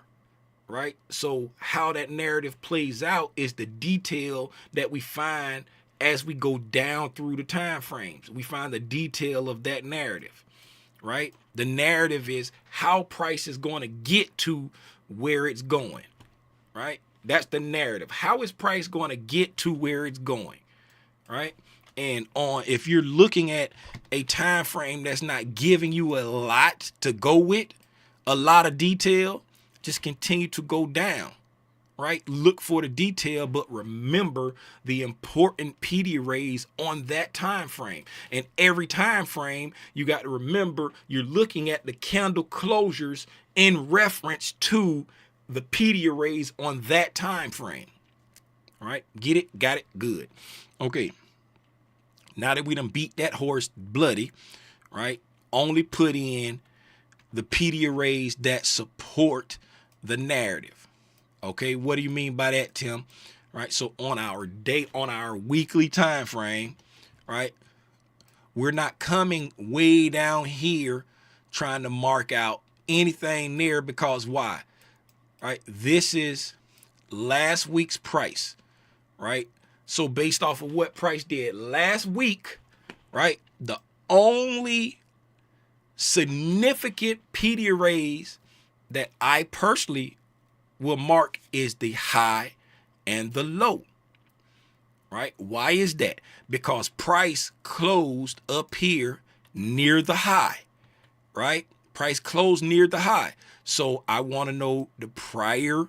[SPEAKER 1] Right? So how that narrative plays out is the detail that we find as we go down through the time frames. We find the detail of that narrative, right? The narrative is how price is going to get to where it's going, right? That's the narrative. How is price going to get to where it's going, right? And if you're looking at a time frame that's not giving you a lot to go with, a lot of detail, just continue to go down, right? Look for the detail, but remember the important PD arrays on that time frame. And every time frame, you got to remember you're looking at the candle closures in reference to the PD arrays on that time frame. All right, get it? Got it? Good. Okay. Now that we done beat that horse bloody, right? Only put in the PD arrays that support the narrative. Okay, what do you mean by that, Tim? Right, so on our weekly time frame, right, we're not coming way down here trying to mark out anything near, because why? Right, this is last week's price, right? So based off of what price did last week, right, the only significant PD arrays that I personally will mark is the high and the low, right? Why is that? Because price closed up here near the high, right? Price closed near the high. So I want to know the prior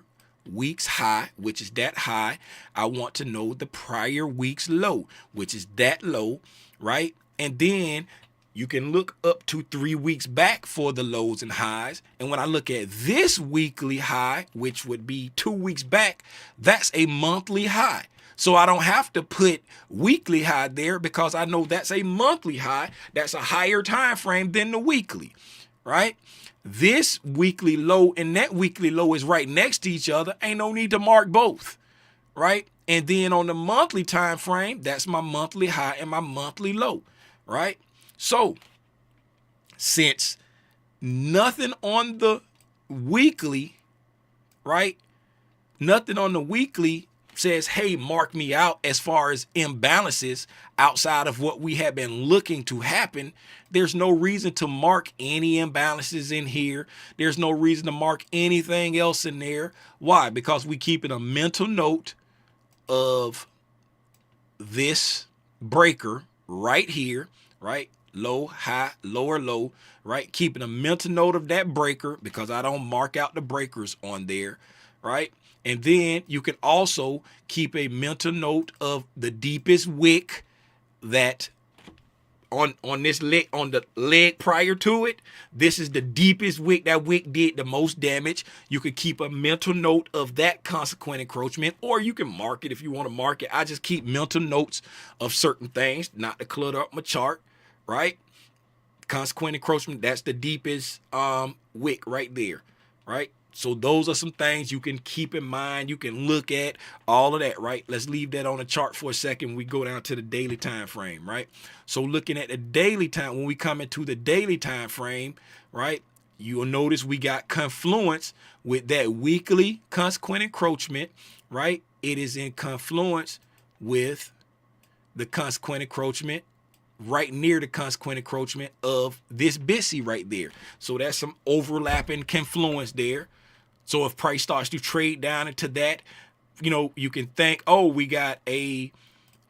[SPEAKER 1] week's high, which is that high. I want to know the prior week's low, which is that low, right? And then you can look up to 3 weeks back for the lows and highs. And when I look at this weekly high, which would be 2 weeks back, that's a monthly high. So I don't have to put weekly high there because I know that's a monthly high. That's a higher time frame than the weekly, right? This weekly low and that weekly low is right next to each other. Ain't no need to mark both, right? And then on the monthly time frame, that's my monthly high and my monthly low, right? So since nothing on the weekly, right? Nothing on the weekly says, hey, mark me out as far as imbalances outside of what we have been looking to happen. There's no reason to mark any imbalances in here. There's no reason to mark anything else in there. Why? Because we keeping a mental note of this breaker right here, right? Low, high, lower, low, right? Keeping a mental note of that breaker because I don't mark out the breakers on there, right? And then you can also keep a mental note of the deepest wick that on this leg, on the leg prior to it. This is the deepest wick. That wick did the most damage. You could keep a mental note of that consequent encroachment, or you can mark it if you want to mark it. I just keep mental notes of certain things, not to clutter up my chart, right? Consequent encroachment, that's the deepest wick right there, right? So those are some things you can keep in mind. You can look at all of that, right? Let's leave that on the chart for a second. We go down to the daily time frame, right? So looking at the daily time, when we come into the daily time frame, right, you'll notice we got confluence with that weekly consequent encroachment, right? It is in confluence with the consequent encroachment right near the consequent encroachment of this BISI right there. So that's some overlapping confluence there. So if price starts to trade down into that, you know, you can think, oh, we got a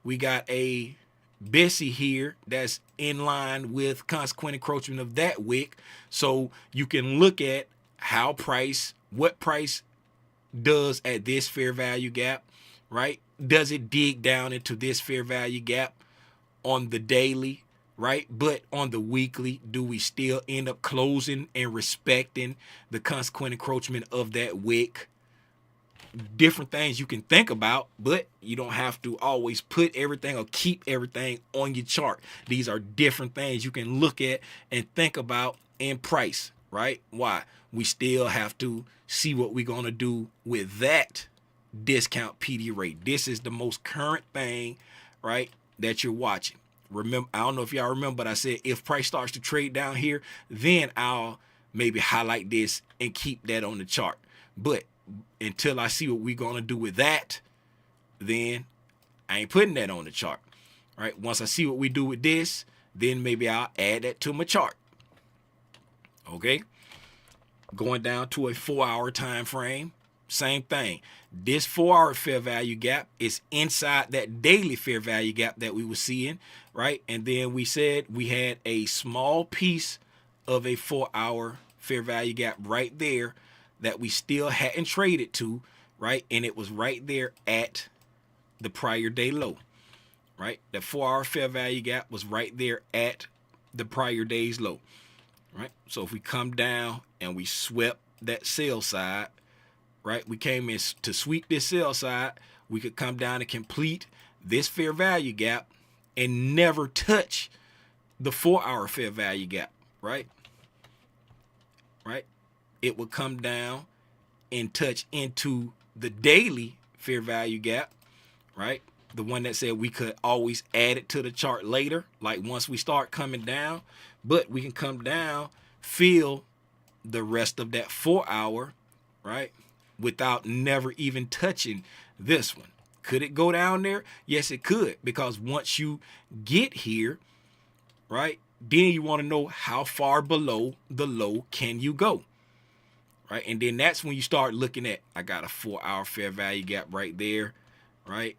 [SPEAKER 1] BISI here that's in line with consequent encroachment of that wick. So you can look at how price, what price does at this fair value gap, right? Does it dig down into this fair value gap on the daily, right? But on the weekly, do we still end up closing and respecting the consequent encroachment of that wick? Different things you can think about, but you don't have to always put everything or keep everything on your chart. These are different things you can look at and think about in price, right? Why? We still have to see what we're going to do with that discount PD rate. This is the most current thing, right, that you're watching. Remember, I don't know if y'all remember, but I said if price starts to trade down here, then I'll maybe highlight this and keep that on the chart. But until I see what we're going to do with that, then I ain't putting that on the chart. Right? Once I see what we do with this, then maybe I'll add that to my chart. Okay? Going down to a 4-hour time frame, same thing. This 4-hour fair value gap is inside that daily fair value gap that we were seeing, right? And then we said we had a small piece of a 4-hour fair value gap right there that we still hadn't traded to, right? And it was right there at the prior day low, right? The 4-hour fair value gap was right there at the prior day's low, right? So if we come down and we swept that sell side, right? We came in to sweep this sell side. We could come down and complete this fair value gap and never touch the 4-hour fair value gap, right? Right? It would come down and touch into the daily fair value gap, right? The one that said we could always add it to the chart later, like once we start coming down, but we can come down, fill the rest of that 4-hour, right? Without never even touching this one. Could it go down there? Yes, it could, because once you get here, right, then you want to know how far below the low can you go, right? And then that's when you start looking at, I got a 4-hour fair value gap right there, right?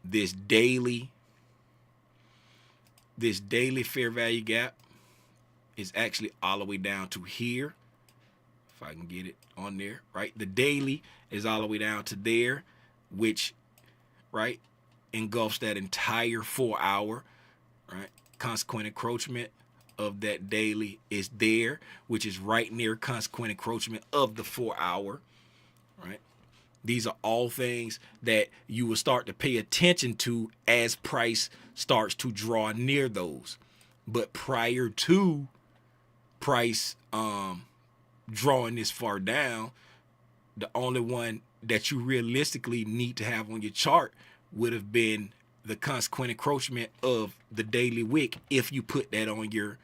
[SPEAKER 1] This daily fair value gap, is actually all the way down to here. If I can get it on there, right? The daily is all the way down to there, which, right, engulfs that entire 4 hour, right? Consequent encroachment of that daily is there, which is right near consequent encroachment of the 4 hour, right? These are all things that you will start to pay attention to as price starts to draw near those. But prior to price drawing this far down, the only one that you realistically need to have on your chart would have been the consequent encroachment of the daily wick if you put that on your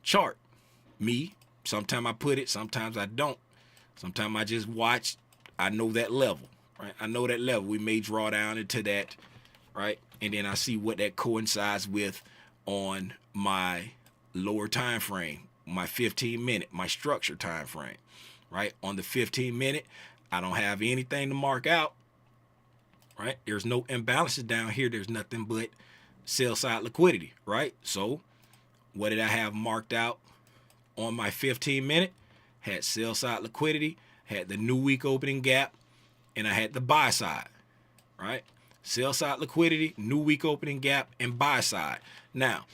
[SPEAKER 1] chart. Me, sometimes I put it, sometimes I don't. Sometimes I just watch. I know that level, right? I know that level. We may draw down into that, right? And then I see what that coincides with on my lower time frame, my 15-minute, my structure time frame, right? On the 15-minute, I don't have anything to mark out, right? There's no imbalances down here. There's nothing but sell side liquidity, right? So what did I have marked out on my 15-minute? Had sell side liquidity, had the new week opening gap, and I had the buy side, right? Sell side liquidity, new week opening gap, and buy side. Now,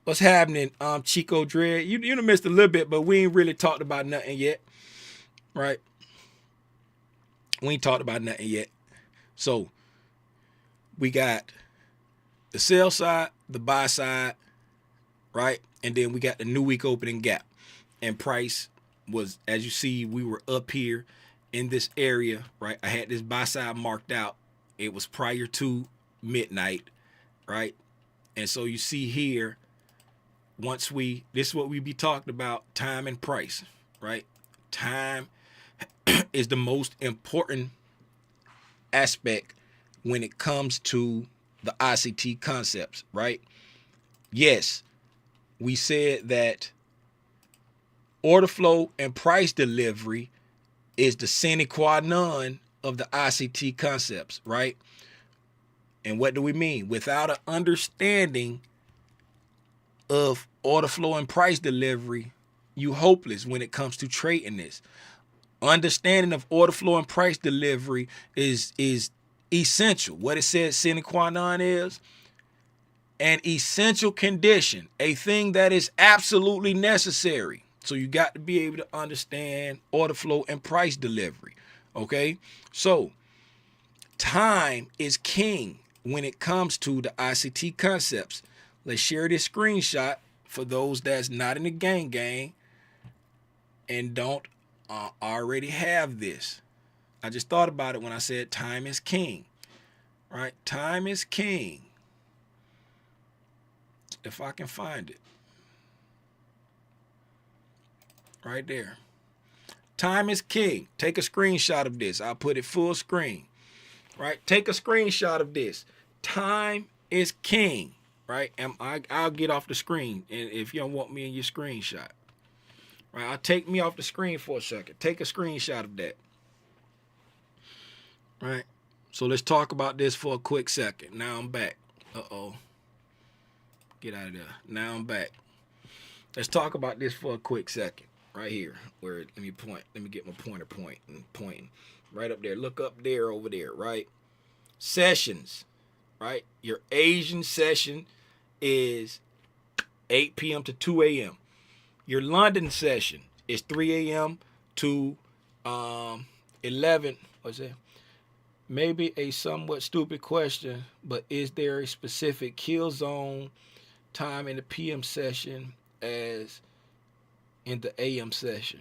[SPEAKER 1] what's happening, Chico Dread? You done missed a little bit, but we ain't really talked about nothing yet, right? We ain't talked about nothing yet. So we got the sell side, the buy side, right? And then we got the new week opening gap. And price was, as you see, we were up here in this area, right? I had this buy side marked out. It was prior to midnight, right? And so you see here, this is what we be talking about, time and price, right? Time is the most important aspect when it comes to the ICT concepts, right? Yes, we said that order flow and price delivery is the sine qua non of the ICT concepts, right? And what do we mean? Without an understanding of order flow and price delivery, you hopeless when it comes to trading this. Understanding of order flow and price delivery is essential. What it says sine qua non is an essential condition, a thing that is absolutely necessary. So you got to be able to understand order flow and price delivery. Okay, so time is king when it comes to the ICT concepts. Let's share this screenshot for those that's not in the gang and don't already have this. I just thought about it when I said time is king, right? Time is king. If I can find it. Right there. Time is king. Take a screenshot of this. I'll put it full screen. Right? Take a screenshot of this. Time is king. Right? And I'll get off the screen and if you don't want me in your screenshot. Right? I'll take me off the screen for a second. Take a screenshot of that. Right? So let's talk about this for a quick second. Now I'm back. Uh-oh. Get out of there. Now I'm back. Let's talk about this for a quick second. Right here. Where let me point. Let me get my pointer pointing. Right up there. Look up there over there, right? Sessions. Right? Your Asian session is 8 p.m. to 2 a.m. Your London session is 3 a.m. to 11. What's that? Maybe a somewhat stupid question, but is there a specific kill zone time in the PM session as in the AM session?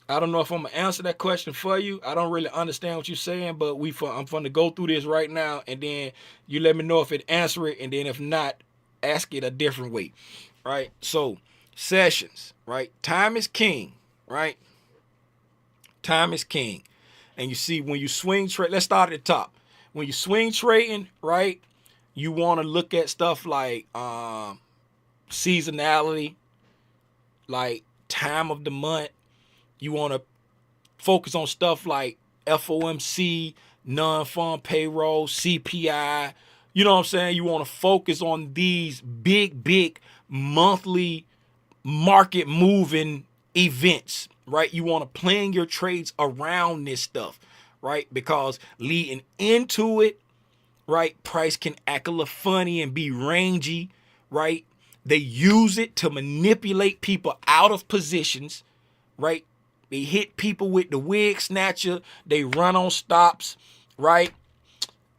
[SPEAKER 1] I don't know if I'm gonna answer that question for you. I don't really understand what you're saying, but I'm gonna go through this right now, and then you let me know if it answer it, and then if not, ask it a different way. Right? So sessions, right? Time is king, right? Time is king. And you see when you swing trade, let's start at the top. When you swing trading, right, you want to look at stuff like seasonality, like time of the month. You want to focus on stuff like FOMC, non-farm payroll, CPI. You know what I'm saying? You want to focus on these big monthly market moving events, right? You want to plan your trades around this stuff, right? Because leading into it, right, price can act a little funny and be rangy, right? They use it to manipulate people out of positions, right? They hit people with the wig snatcher. They run on stops, right?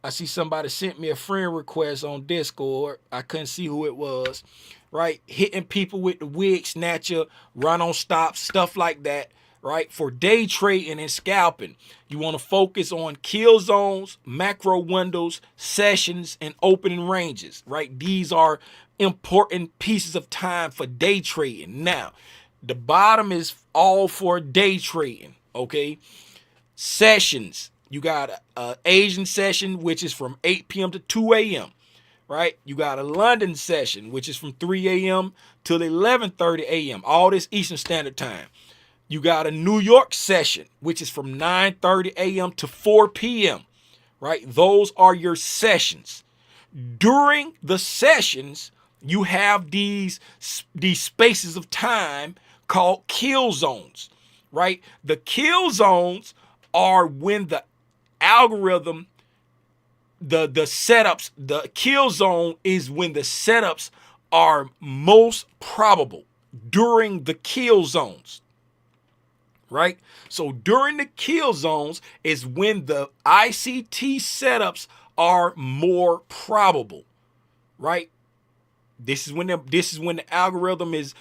[SPEAKER 1] I see somebody sent me a friend request on Discord. I couldn't see who it was, right? Hitting people with the wig snatcher, run on stops, stuff like that, right? For day trading and scalping, you want to focus on kill zones, macro windows, sessions, and opening ranges, right? These are important pieces of time for day trading. Now, the bottom is all for day trading, okay? Sessions. You got a Asian session, which is from 8 p.m. to 2 a.m., right? You got a London session, which is from 3 a.m. till 11:30 a.m., all this Eastern Standard Time. You got a New York session, which is from 9:30 a.m. to 4 p.m., right? Those are your sessions. During the sessions, you have these spaces of time called kill zones, right? The kill zones are when the algorithm, the setups, the kill zone is when the setups are most probable during the kill zones, right? So during the kill zones is when the ICT setups are more probable, right? This is when the algorithm is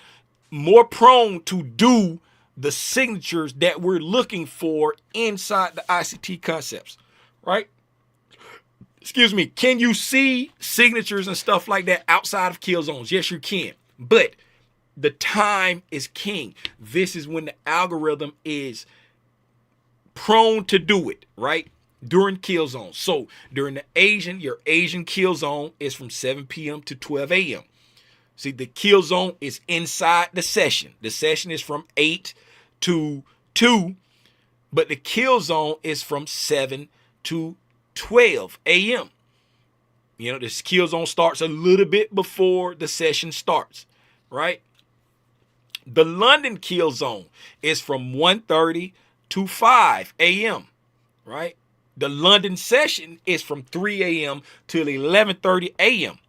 [SPEAKER 1] more prone to do the signatures that we're looking for inside the ICT concepts, right? Excuse me. Can you see signatures and stuff like that outside of kill zones? Yes, you can. But the time is king. This is when the algorithm is prone to do it, right? During kill zones. So during your Asian kill zone is from 7 p.m. to 12 a.m. See, the kill zone is inside the session. The session is from 8 to 2, but the kill zone is from 7 to 12 a.m. You know, this kill zone starts a little bit before the session starts, right? The London kill zone is from 1:30 to 5 a.m., right? The London session is from 3 a.m. till 11:30 a.m.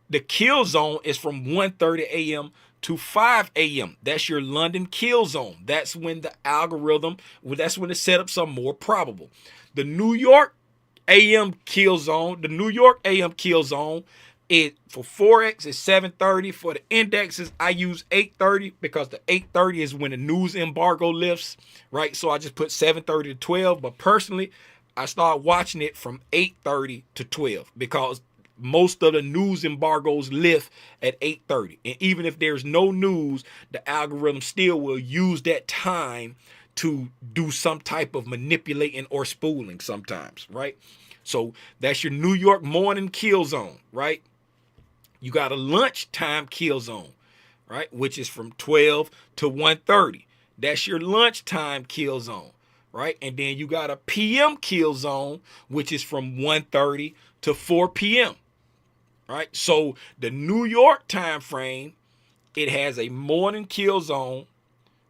[SPEAKER 1] The kill zone is from 1:30 a.m. to 5 a.m. That's your London kill zone. That's when the algorithm, that's when the setups are more probable. The New York AM kill zone, is for Forex is 7:30. For the indexes, I use 8:30 because the 8:30 is when the news embargo lifts, right? So I just put 7:30 to 12. But personally, I start watching it from 8:30 to 12 because most of the news embargoes lift at 8:30. And even if there's no news, the algorithm still will use that time to do some type of manipulating or spooling sometimes, right? So that's your New York morning kill zone, right? You got a lunchtime kill zone, right? Which is from 12 to 1:30. That's your lunchtime kill zone, right? And then you got a PM kill zone, which is from 1:30 to 4 p.m., right? So the New York time frame, it has a morning kill zone,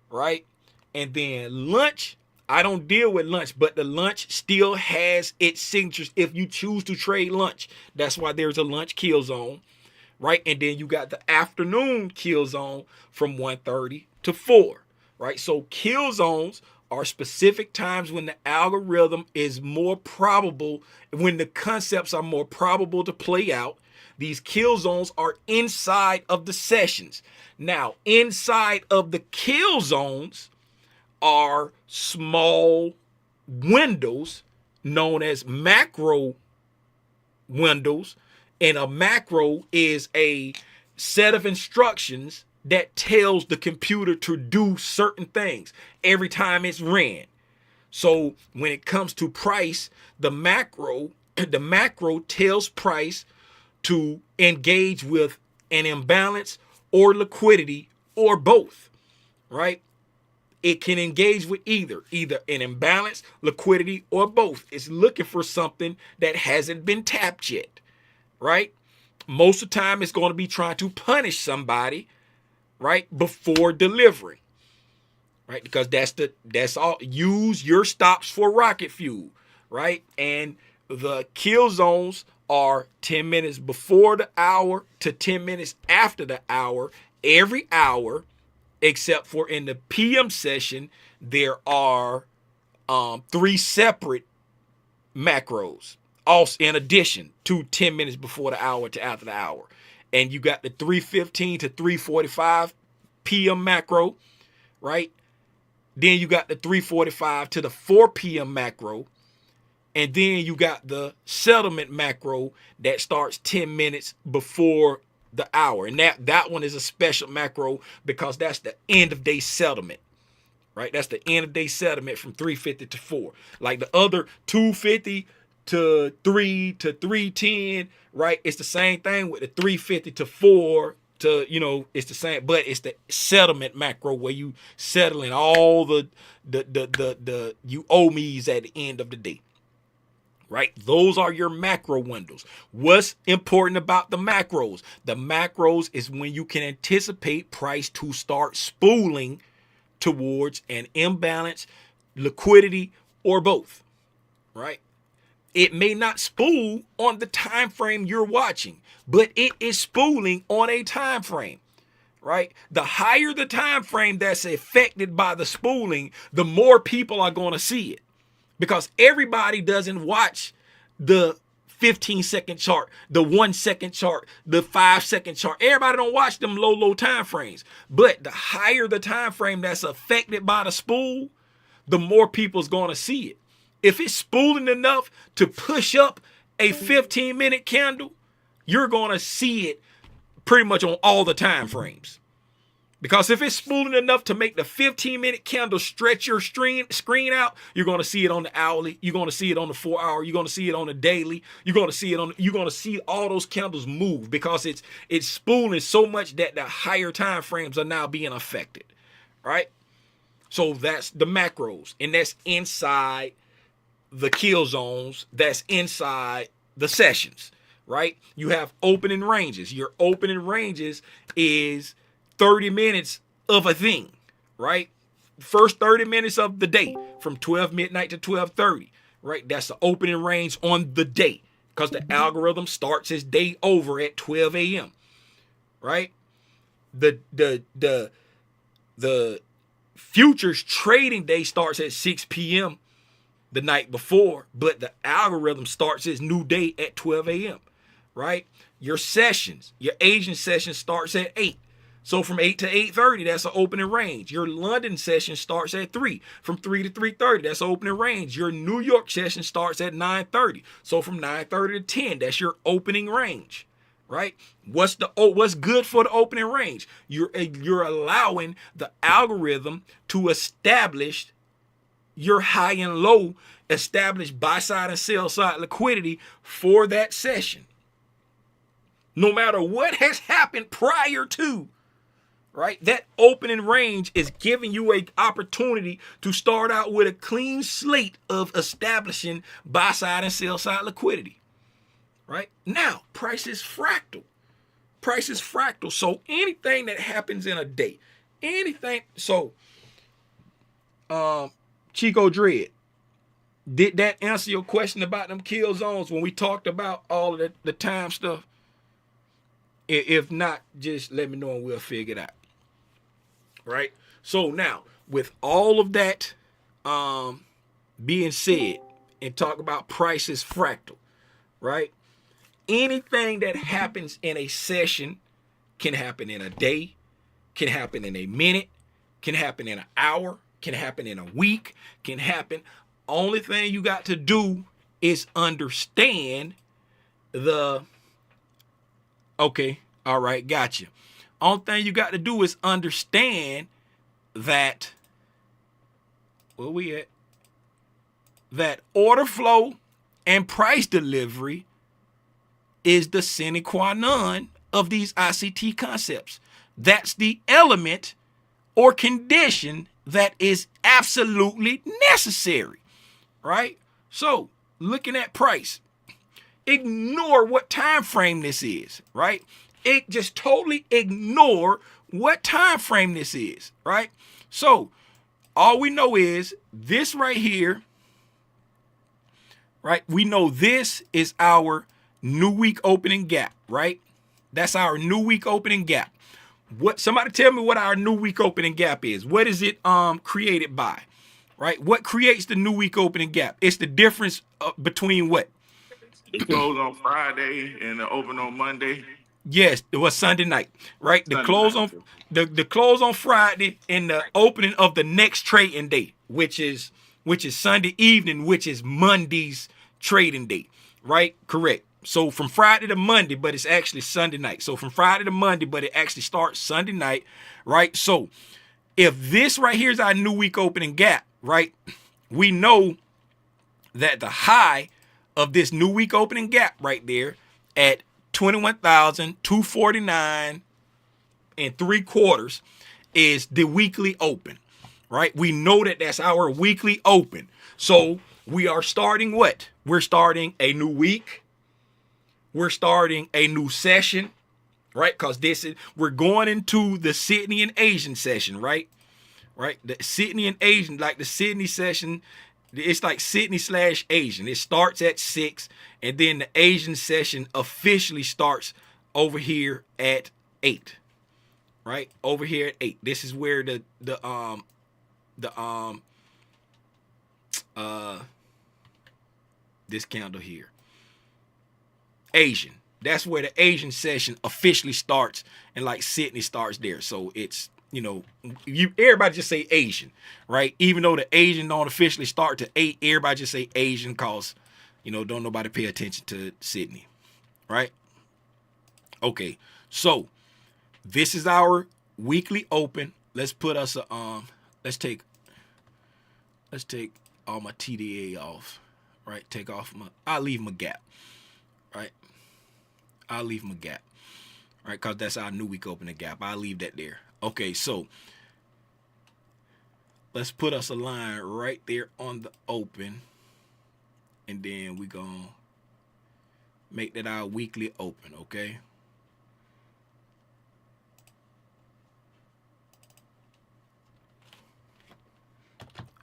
[SPEAKER 1] right? And then lunch, I don't deal with lunch, but the lunch still has its signatures if you choose to trade lunch. That's why there's a lunch kill zone, right? And then you got the afternoon kill zone from 1:30 to 4, right? So kill zones are specific times when the algorithm is more probable, when the concepts are more probable to play out. These kill zones are inside of the sessions. Now, inside of the kill zones are small windows known as macro windows. And a macro is a set of instructions that tells the computer to do certain things every time it's ran. So when it comes to price, the macro tells price to engage with an imbalance or liquidity or both, right? It can engage with either an imbalance, liquidity, or both. It's looking for something that hasn't been tapped yet, right? Most of the time, it's going to be trying to punish somebody, right, before delivering, right? Because that's all. Use your stops for rocket fuel, right? And the kill zones are 10 minutes before the hour to 10 minutes after the hour, every hour, except for in the PM session, there are 3 separate macros, also in addition to 10 minutes before the hour to after the hour. And you got the 3:15 to 3:45 PM macro, right? Then you got the 3:45 to the 4 PM macro. And then you got the settlement macro that starts 10 minutes before the hour. And that one is a special macro because that's the end of day settlement, right? That's the end of day settlement from 3:50 to 4. Like the other 2:50 to 3 to 3:10, right? It's the same thing with the 3:50 to 4 to, it's the same, but it's the settlement macro where you settling all the you owe me's at the end of the day. Right? Those are your macro windows. What's important about the macros? The macros is when you can anticipate price to start spooling towards an imbalance, liquidity, or both. Right? It may not spool on the time frame you're watching, but it is spooling on a time frame. Right? The higher the time frame that's affected by the spooling, the more people are going to see it. Because everybody doesn't watch the 15-second chart, the 1-second chart, the 5-second chart. Everybody don't watch them low time frames. But the higher the time frame that's affected by the spool, the more people's going to see it. If it's spooling enough to push up a 15-minute candle, you're going to see it pretty much on all the time frames. Because if it's spooling enough to make the 15-minute candle stretch your screen out, you're going to see it on the hourly. You're going to see it on the 4-hour. You're going to see it on the daily. You're going to see all those candles move because it's spooling so much that the higher time frames are now being affected, right? So that's the macros, and that's inside the kill zones. That's inside the sessions, right? You have opening ranges. Your opening ranges is 30 minutes of a thing, right? First 30 minutes of the day from 12 midnight to 12:30, right? That's the opening range on the day because the algorithm starts its day over at 12 a.m., right? The futures trading day starts at 6 p.m. the night before, but the algorithm starts its new day at 12 a.m., right? Your sessions, your Asian session starts at 8. So from 8 to 8:30, that's an opening range. Your London session starts at 3. From 3 to 3:30, that's an opening range. Your New York session starts at 9:30. So from 9:30 to 10, that's your opening range, right? What's good for the opening range? You're allowing the algorithm to establish your high and low, establish buy side and sell side liquidity for that session. No matter what has happened prior to, right? That opening range is giving you an opportunity to start out with a clean slate of establishing buy side and sell side liquidity, right? Now, price is fractal. Price is fractal. So anything that happens in a day, Chico Dread, did that answer your question about them kill zones when we talked about all of the time stuff? If not, just let me know and we'll figure it out. Right? So now, with all of that being said, and talk about prices fractal, right? Anything that happens in a session can happen in a day, can happen in a minute, can happen in an hour, can happen in a week, can happen. Only thing you got to do is understand okay, all right, gotcha. Only thing you got to do is understand that, where we at? That order flow and price delivery is the sine qua non of these ICT concepts. That's the element or condition that is absolutely necessary, right? So looking at price, ignore what time frame this is, right? It just totally ignore what time frame this is, right? So all we know is this right here, right? We know this is our new week opening gap, right? That's our new week opening gap. What, somebody tell me what our new week opening gap is. What is it created by? Right? What creates the new week opening gap? It's the difference between what?
[SPEAKER 3] The close on Friday and the open on Monday.
[SPEAKER 1] Yes, it was Sunday night, right? The
[SPEAKER 3] Sunday
[SPEAKER 1] close
[SPEAKER 3] night.
[SPEAKER 1] on the close on Friday and the opening of the next trading day, which is Sunday evening, which is Monday's trading day, right? Correct. So from Friday to Monday, but it's actually Sunday night. So from Friday to Monday, but it actually starts Sunday night, right? So if this right here is our new week opening gap, right? We know that the high of this new week opening gap right there at 21,249 and 3/4 is the weekly open, right? We know that that's our weekly open. So we are starting what? We're starting a new week. We're starting a new session, right? Because we're going into the Sydney and Asian session, right? Right? The Sydney and Asian, like the Sydney session, it's like Sydney/Asian. It starts at 6, and then the Asian session officially starts over here at 8. Right? Over here at 8. This is where this candle here. Asian. That's where the Asian session officially starts, and like Sydney starts there. So it's, you know, everybody just say Asian, right? Even though the Asian don't officially start to 8, everybody just say Asian cause, you know, don't nobody pay attention to Sydney, right? Okay, so this is our weekly open. Let's put us a let's take all my TDA off, right? Take off I'll leave my gap, right? I'll leave my gap, right? Because that's our new week opening gap. I'll leave that there. Okay, so let's put us a line right there on the open, and then we're going to make that our weekly open, okay?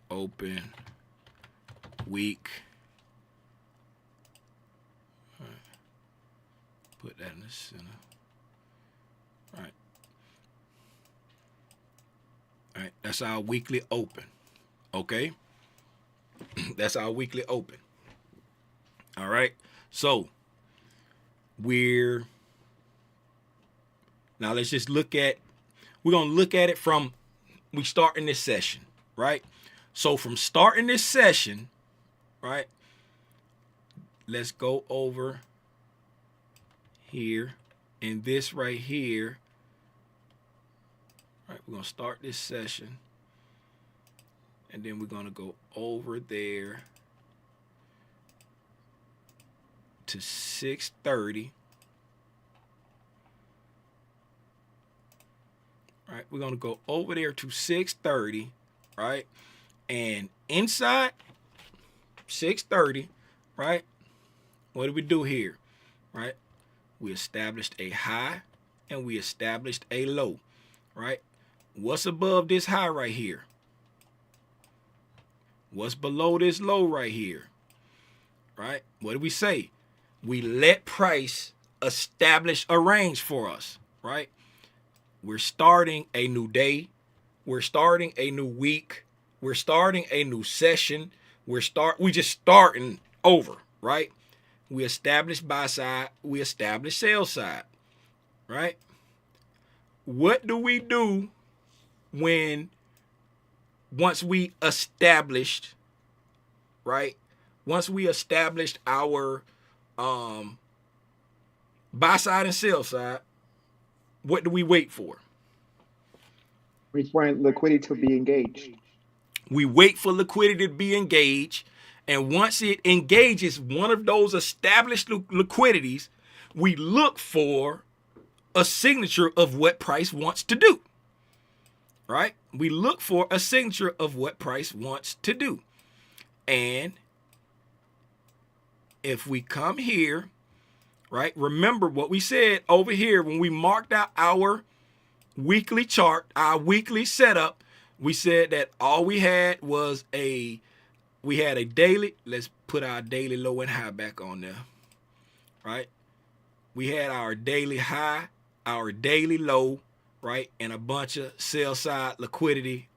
[SPEAKER 1] Open week. Put that in the center. All right. All right. That's our weekly open. Okay. That's our weekly open. All right. So now let's just we're going to look at it from we starting this session, right? So from starting this session, right? Let's go over here, and this right here, all right, we're going to start this session, and then we're going to go over there to 6:30. All right, we're going to go over there to 6:30, right? And inside 6:30, right? What do we do here, right? We established a high and we established a low, right? What's above this high right here? What's below this low right here? Right? What do we say? We let price establish a range for us, right? We're starting a new day. We're starting a new week. We're starting a new session. We just starting over, right? We establish buy side, we establish sell side, right? What do we do once we established, right? Once we established our buy side and sell side, what do we wait for?
[SPEAKER 4] We want liquidity to be engaged.
[SPEAKER 1] We wait for liquidity to be engaged. And once it engages one of those established liquidities, we look for a signature of what price wants to do, right? we look for a signature of what price wants to do. And if we come here, right, remember what we said over here when we marked out our weekly chart, our weekly setup, we said that all we had was we had a daily, let's put our daily low and high back on there, right? We had our daily high, our daily low, right? And a bunch of sell side liquidity,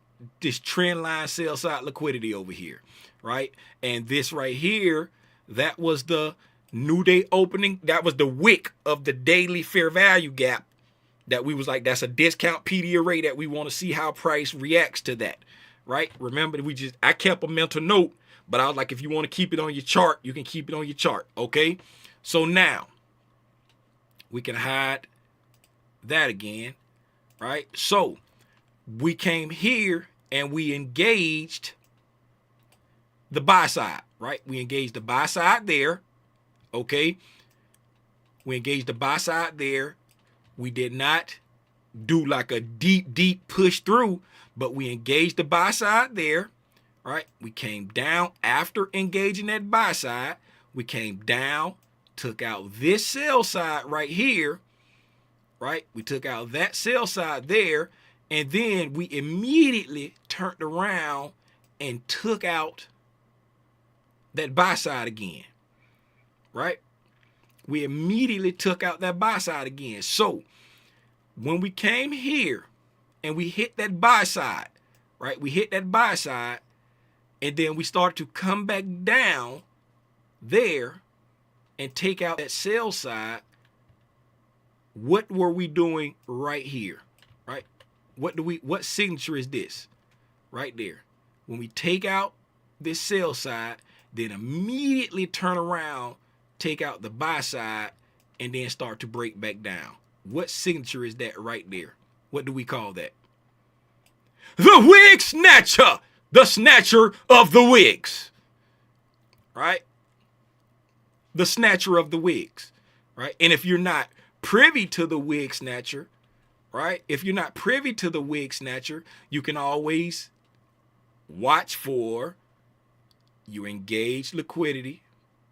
[SPEAKER 1] this trend line sell side liquidity over here, right? And this right here, that was the new day opening. That was the wick of the daily fair value gap that we was like, that's a discount PD array that we want to see how price reacts to that, right? Remember, I kept a mental note, but I was like, if you want to keep it on your chart, you can keep it on your chart, okay? So now, we can hide that again, right? So, we came here and we engaged the buy side, right? We engaged the buy side there, okay? We engaged the buy side there. We did not do like a deep push through, but we engaged the buy side there, right? We came down after engaging that buy side. We came down, took out this sell side right here, right? We took out that sell side there, and then we immediately turned around and took out that buy side again, right? We immediately took out that buy side again. So when we came here and we hit that buy side, right? We hit that buy side, and then we started to come back down there and take out that sell side. What were we doing right here, right? What signature is this right there? When we take out this sell side, then immediately turn around, take out the buy side, and then start to break back down. What signature is that right there? What do we call that? The wig snatcher, the snatcher of the wigs, right? The snatcher of the wigs, right? And if you're not privy to the wig snatcher, right? If you're not privy to the wig snatcher, you can always watch for you engage liquidity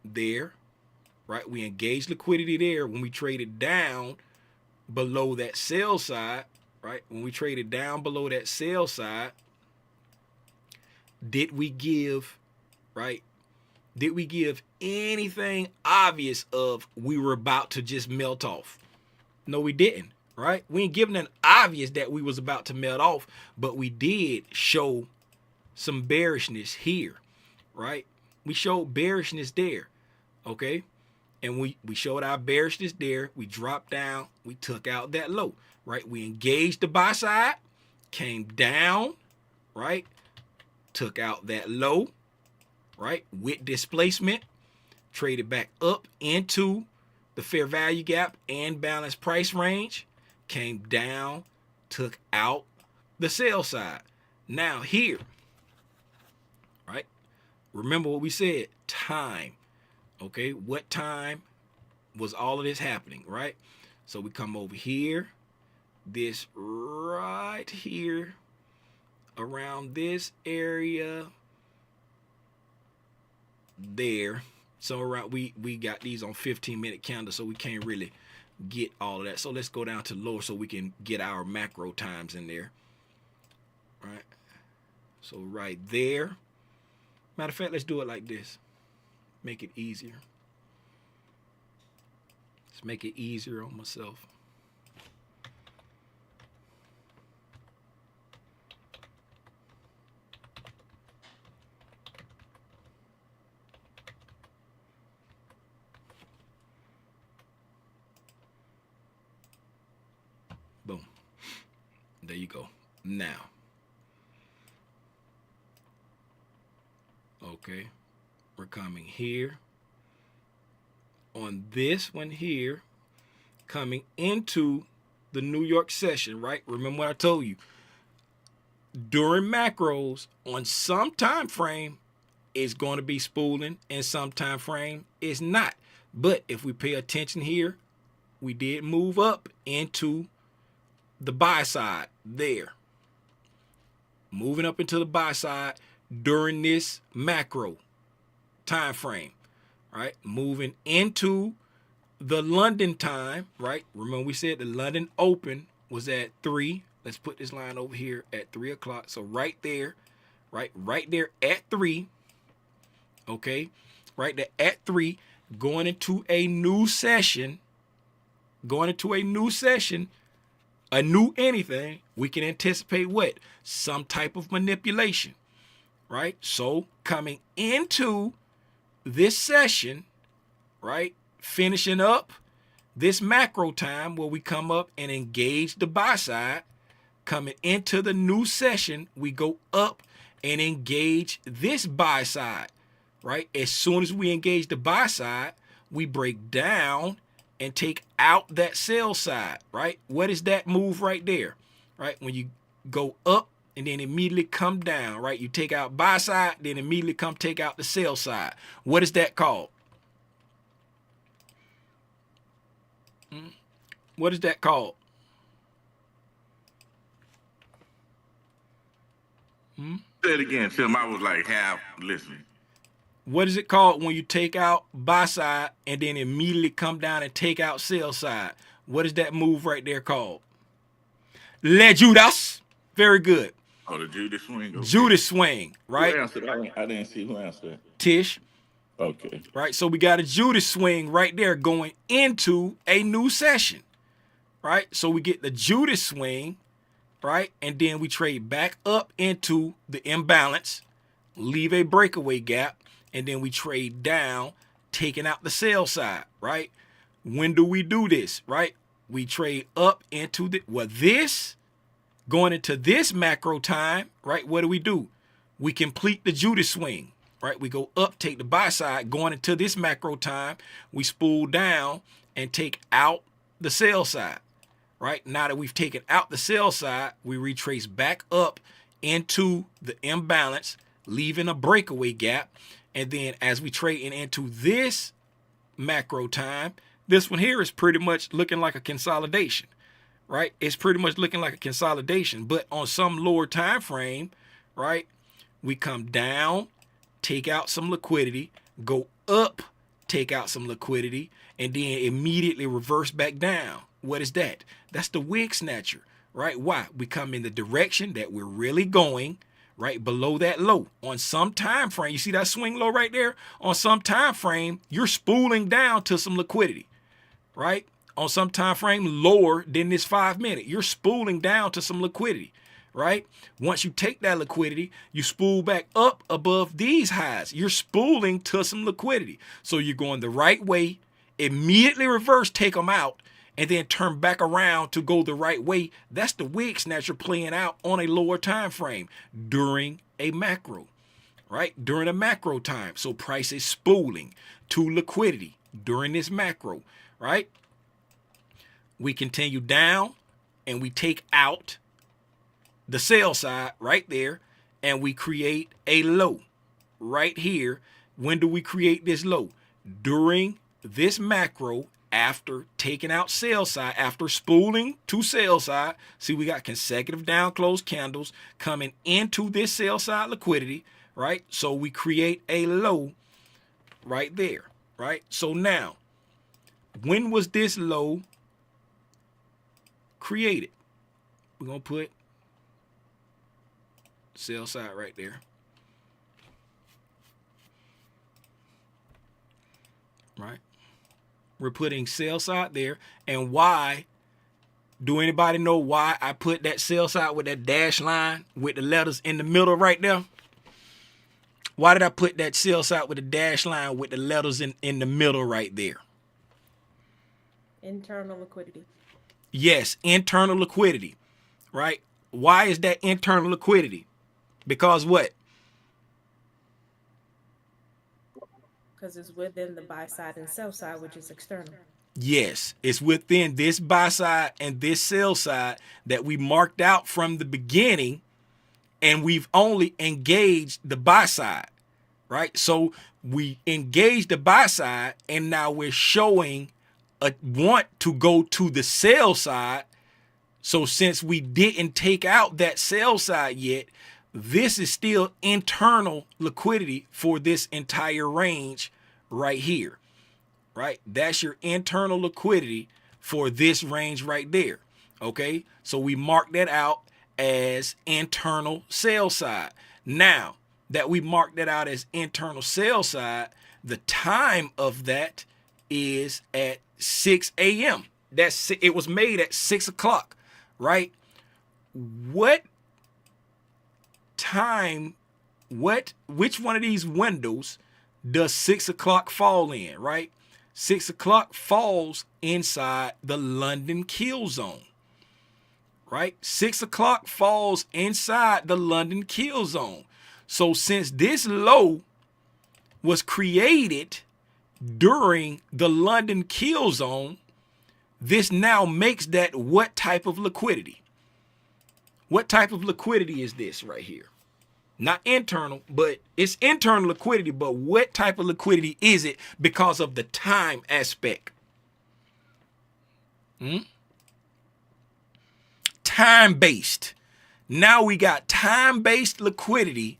[SPEAKER 1] there, right? We engaged liquidity there when we traded down below that sell side, right? When we traded down below that sell side, did we give, right? Did we give anything obvious of we were about to just melt off? No, we didn't, right? We ain't giving an obvious that we was about to melt off, but we did show some bearishness here, right? We showed bearishness there, okay? And we showed our bearishness there. We dropped down. We took out that low, right? We engaged the buy side, came down, right? Took out that low, right? With displacement, traded back up into the fair value gap and balanced price range, came down, took out the sell side. Now here, right? Remember what we said, time. Okay, what time was all of this happening, right? So we come over here, this right here, around this area there. So around we got these on 15-minute candles, so we can't really get all of that. So let's go down to lower so we can get our macro times in there. Right. So right there. Matter of fact, let's do it like this. Make it easier. Let's make it easier on myself. Boom. There you go. Now. Okay. We're coming here. On this one here, coming into the New York session, right? Remember what I told you. During macros, on some time frame, it's going to be spooling, and some time frame is not. But if we pay attention here, we did move up into the buy side there. moving up into the buy side during this macro time frame, right? Moving into the London time, right? Remember we said the London open was at 3. Let's put this line over here at 3 o'clock. So right there, right there at 3, okay? Right there at 3, going into a new session, a new anything, we can anticipate what? Some type of manipulation, right? So coming into this session, right? Finishing up this macro time where we come up and engage the buy side, coming into the new session, we go up and engage this buy side, right? As soon as we engage the buy side, we break down and take out that sell side, right? What is that move right there, right? When you go up and then immediately come down, right? You take out buy side, then immediately come take out the sell side. What is that called? What is that called?
[SPEAKER 3] Say it again, Tim. I was like half listening.
[SPEAKER 1] What is it called when you take out buy side and then immediately come down and take out sell side? What is that move right there called? Le Judas. Very good.
[SPEAKER 3] Oh, the Judas swing. Okay.
[SPEAKER 1] Judas swing, right?
[SPEAKER 3] Who answered? I didn't see who answered.
[SPEAKER 1] Tish.
[SPEAKER 3] Okay.
[SPEAKER 1] Right. So we got a Judas swing right there going into a new session. Right. So we get the Judas swing, right? And then we trade back up into the imbalance, leave a breakaway gap, and then we trade down, taking out the sell side, right? When do we do this, right? We trade up into this, going into this macro time, right? What do? We complete the Judas swing, right? We go up, take the buy side, going into this macro time, we spool down and take out the sell side, right? Now that we've taken out the sell side, we retrace back up into the imbalance, leaving a breakaway gap. And then as we trade into this macro time, this one here is pretty much looking like a consolidation, right? It's pretty much looking like a consolidation, but on some lower time frame, right? We come down, take out some liquidity, go up, take out some liquidity, and then immediately reverse back down. What is that? That's the wig snatcher, right? Why? We come in the direction that we're really going, right below that low. On some time frame, you see that swing low right there? On some time frame, you're spooling down to some liquidity, right? On some time frame lower than this 5 minute, you're spooling down to some liquidity, right? Once you take that liquidity, you spool back up above these highs. You're spooling to some liquidity. So you're going the right way, immediately reverse, take them out, and then turn back around to go the right way. That's the wig snatcher playing out on a lower time frame during a macro, right? During a macro time. So price is spooling to liquidity during this macro, right? We continue down and we take out the sell side right there and we create a low right here. When do we create this low? During this macro, after taking out sell side, after spooling to sell side. See, we got consecutive down close candles coming into this sell side liquidity, right? So we create a low right there, right? So now, when was this low created? We're going to put sell side right there. Right? We're putting sell side there. And why? Do anybody know why I put that sell side with that dash line with the letters in the middle right there? Why did I put that sell side with the dash line with the letters in the middle right there?
[SPEAKER 5] Internal liquidity.
[SPEAKER 1] Yes, internal liquidity, right? Why is that internal liquidity? Because what?
[SPEAKER 5] Because it's within the buy side and sell side, which is external.
[SPEAKER 1] Yes, it's within this buy side and this sell side that we marked out from the beginning, and we've only engaged the buy side, right? So we engaged the buy side, and now we're showing a want to go to the sell side. So since we didn't take out that sell side yet, this is still internal liquidity for this entire range right here, right? That's your internal liquidity for this range right there. Okay, so we mark that out as internal sell side. Now that we mark that out as internal sell side, the time of that is at 6 a.m. It was made at 6 o'clock, right? What time, which one of these windows does 6 o'clock fall in, right? 6 o'clock falls inside the London kill zone, right? 6 o'clock falls inside the London kill zone. So since this low was created during the London kill zone, this now makes that what type of liquidity? What type of liquidity is this right here? Not internal, but it's internal liquidity, but what type of liquidity is it because of the time aspect? Time-based. Now we got time-based liquidity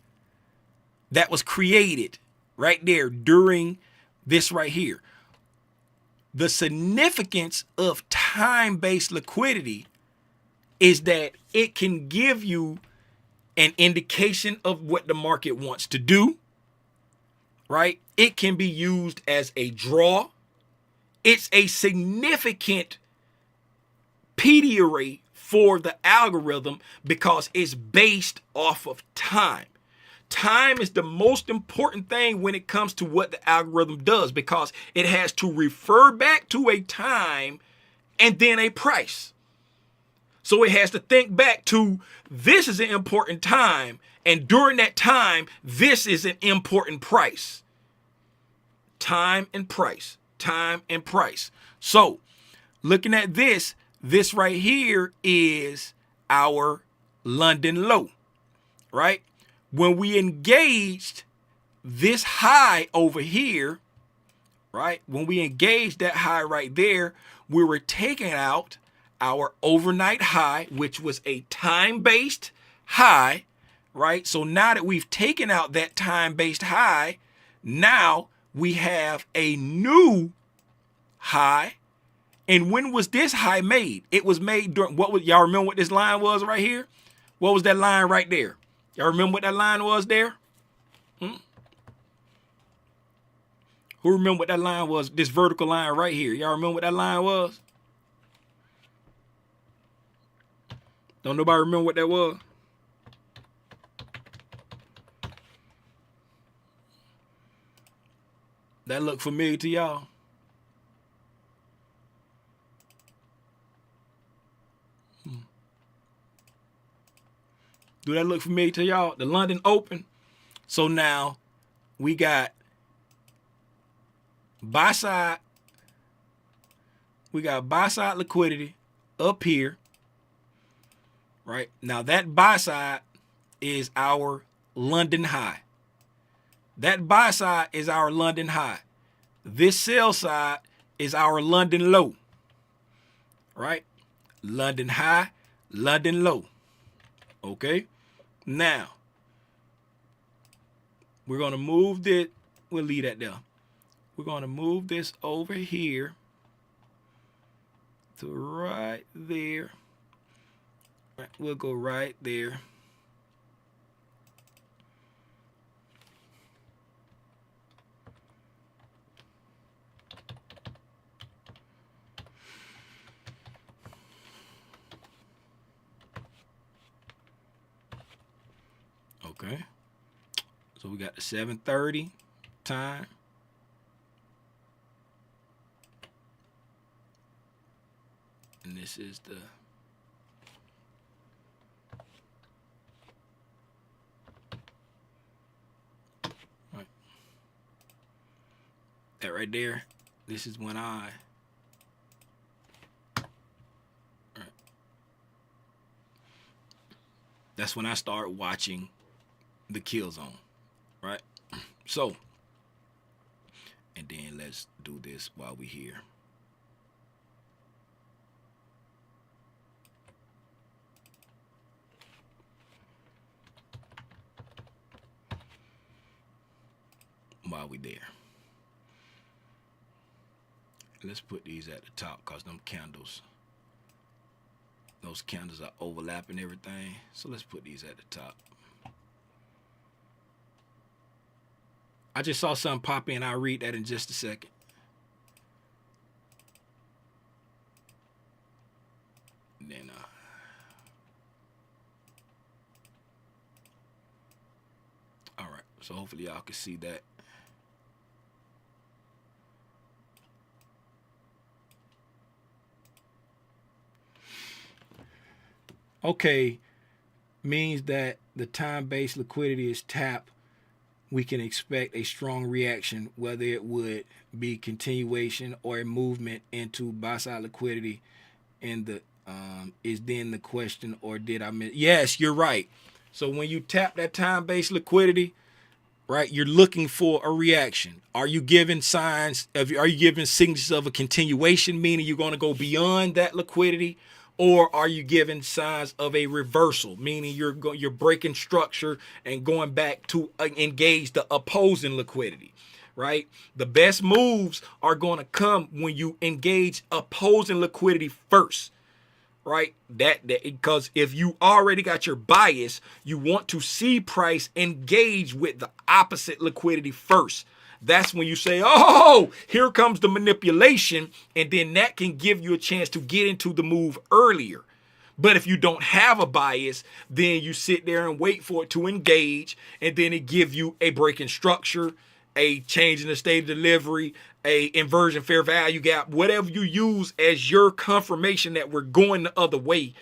[SPEAKER 1] that was created right there during this right here. The significance of time-based liquidity is that it can give you an indication of what the market wants to do, right? It can be used as a draw. It's a significant PD array for the algorithm because it's based off of time. Time is the most important thing when it comes to what the algorithm does because it has to refer back to a time and then a price. So it has to think back to this is an important time, and during that time, this is an important price. Time and price, time and price. So looking at this right here is our London low, right? When we engaged this high over here, right? When we engaged that high right there, we were taking out our overnight high, which was a time-based high, right? So now that we've taken out that time-based high, now we have a new high. And when was this high made? It was made during, y'all remember what this line was right here? What was that line right there? Y'all remember what that line was there? Who remember what that line was? This vertical line right here. Y'all remember what that line was? Don't nobody remember what that was? That look familiar to y'all? Do that look familiar to y'all? The London Open. So now we got buy side. We got buy side liquidity up here. Right now, that buy side is our London high. That buy side is our London high. This sell side is our London low. Right? London high, London low. Okay? Now, we're going to move this. We'll leave that there. We're going to move this over here to right there. Right, we'll go right there. Okay. So we got the 7:30 time. And this is the that right there, this is when that's when I start watching the kill zone, right? So, and then let's do this while we're here. while we there. Let's put these at the top because them candles, those candles are overlapping everything. So let's put these at the top. I just saw something pop in. I'll read that in just a second. Then all right, so hopefully y'all can see that. Okay, means that the time-based liquidity is tapped. We can expect a strong reaction, whether it would be continuation or a movement into buy-side liquidity. And the is then the question, or did I miss? Yes, you're right. So when you tap that time-based liquidity, right, you're looking for a reaction. Are you giving signs of? Are you giving signals of a continuation, meaning you're going to go beyond that liquidity? Or are you giving signs of a reversal, meaning you're breaking structure and going back to engage the opposing liquidity, right? The best moves are going to come when you engage opposing liquidity first, right? That because if you already got your bias, you want to see price engage with the opposite liquidity first. That's when you say, oh, here comes the manipulation. And then that can give you a chance to get into the move earlier. But if you don't have a bias, then you sit there and wait for it to engage. And then it give you a break in structure, a change in the state of delivery, a inversion fair value gap, whatever you use as your confirmation that we're going the other way.